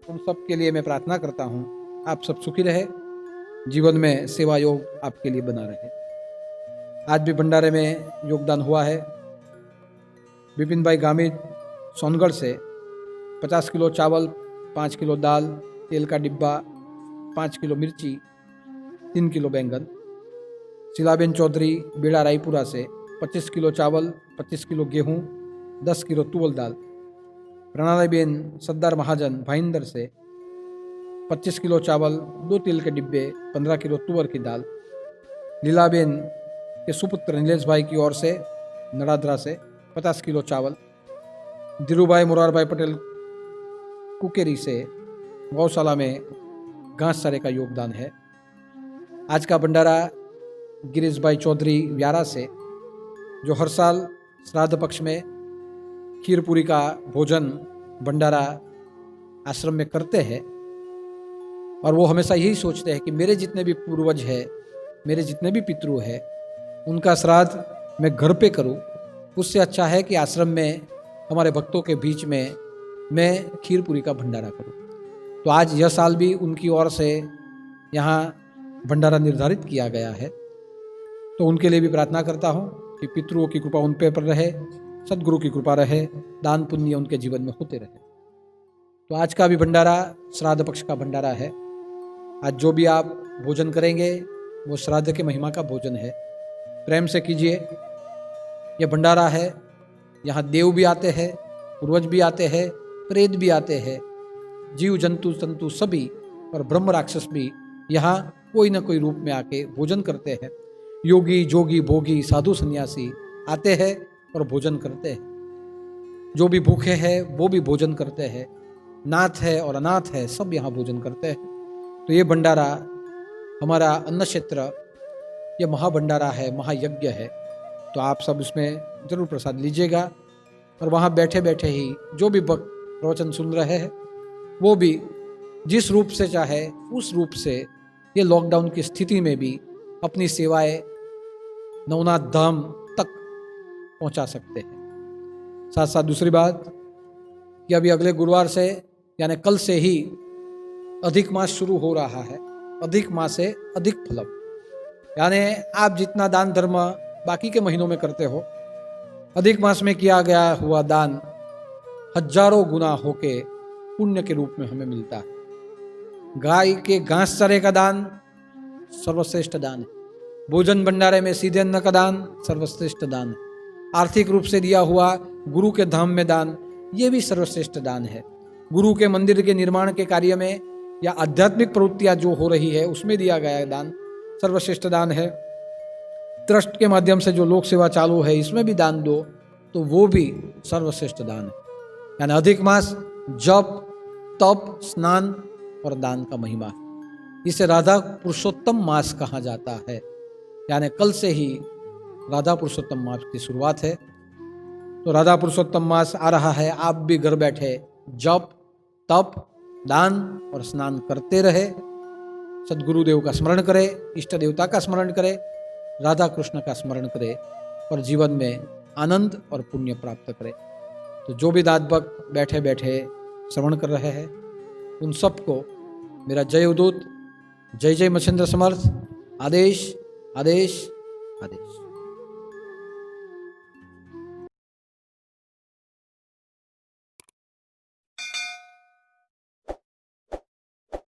उन सब के लिए मैं प्रार्थना करता हूँ आप सब सुखी रहे, जीवन में सेवा योग आपके लिए बना रहे। आज भी भंडारे में योगदान हुआ है। विपिन भाई गामित सोनगढ़ से 50 किलो चावल, 5 किलो दाल, तेल का डिब्बा, 5 किलो मिर्ची, 3 किलो बैंगन। शीलाबेन चौधरी बेड़ा रायपुरा से 25 किलो चावल, 25 किलो गेहूं, 10 किलो तुवल दाल। प्रणालीबेन सरदार महाजन भाईंदर से 25 किलो चावल, 2 तेल के डिब्बे, 15 किलो तुवर की दाल। लीलाबेन के सुपुत्र नीलेश भाई की ओर से नड़ादरा से 50 किलो चावल। धीरूभाई मुरारभाई पटेल कुकेरी से गौशाला में घास चारे का योगदान है। आज का भंडारा गिरीश भाई चौधरी व्यारा से, जो हर साल श्राद्ध पक्ष में खीर पूरी का भोजन भंडारा आश्रम में करते हैं, और वो हमेशा यही सोचते हैं कि मेरे जितने भी पूर्वज हैं, मेरे जितने भी पितृ हैं, उनका श्राद्ध मैं घर पे करूं, उससे अच्छा है कि आश्रम में हमारे भक्तों के बीच में मैं खीर पूरी का भंडारा करूं। तो आज यह साल भी उनकी ओर से यहाँ भंडारा निर्धारित किया गया है। तो उनके लिए भी प्रार्थना करता हूँ कि पितृओं की कृपा उन पर रहे, सदगुरु की कृपा रहे, दान पुण्य उनके जीवन में होते रहे। तो आज का भी भंडारा श्राद्ध पक्ष का भंडारा है। आज जो भी आप भोजन करेंगे वो श्राद्ध के महिमा का भोजन है। प्रेम से कीजिए। यह भंडारा है, यहाँ देव भी आते हैं, पूर्वज भी आते हैं, प्रेत भी आते हैं, जीव जंतु तंतु सभी और ब्रह्म राक्षस भी यहाँ कोई न कोई रूप में आके भोजन करते हैं। योगी जोगी भोगी साधु सन्यासी आते हैं और भोजन करते हैं। जो भी भूखे हैं वो भी भोजन करते हैं। नाथ है और अनाथ है, सब यहाँ भोजन करते हैं। तो ये भंडारा हमारा अन्न क्षेत्र, ये महाभंडारा है, महायज्ञ है। तो आप सब इसमें जरूर प्रसाद लीजिएगा। और वहाँ बैठे बैठे ही जो भी भक्त प्रवचन सुन रहे हैं वो भी जिस रूप से चाहे उस रूप से ये लॉकडाउन की स्थिति में भी अपनी सेवाएं नवनाथ धाम तक पहुंचा सकते हैं। साथ साथ दूसरी बात कि अभी अगले गुरुवार से यानी कल से ही अधिक मास शुरू हो रहा है। अधिक मास से अधिक फलम, यानी आप जितना दान धर्म बाकी के महीनों में करते हो, अधिक मास में किया गया हुआ दान हजारों गुना होके पुण्य के रूप में हमें मिलता है। गाय के घास चारे का दान सर्वश्रेष्ठ दान है। भोजन भंडारे में सीधे अन्न का दान सर्वश्रेष्ठ दान है। आर्थिक रूप से दिया हुआ गुरु के धाम में दान, ये भी सर्वश्रेष्ठ दान है। गुरु के मंदिर के निर्माण के कार्य में या आध्यात्मिक प्रवृत्तियां जो हो रही है उसमें दिया गया दान सर्वश्रेष्ठ दान है। ट्रस्ट के माध्यम से जो लोक सेवा चालू है इसमें भी दान दो तो वो भी सर्वश्रेष्ठ दान है। यानी अधिक मास जप तप स्नान और दान का महिमा है। इसे राधा पुरुषोत्तम मास कहा जाता है। यानी कल से ही राधा पुरुषोत्तम मास की शुरुआत है। तो राधा पुरुषोत्तम मास आ रहा है। आप भी घर बैठे जप तप दान और स्नान करते रहे, सदगुरुदेव का स्मरण करें, इष्ट देवता का स्मरण करें, राधा कृष्ण का स्मरण करें और जीवन में आनंद और पुण्य प्राप्त करें। तो जो भी दाद भक्त बैठे बैठे श्रवण कर रहे हैं उन सबको मेरा जय उदूत, जय जय मच्छिंद्र समर्थ, आदेश आदेश आदेश।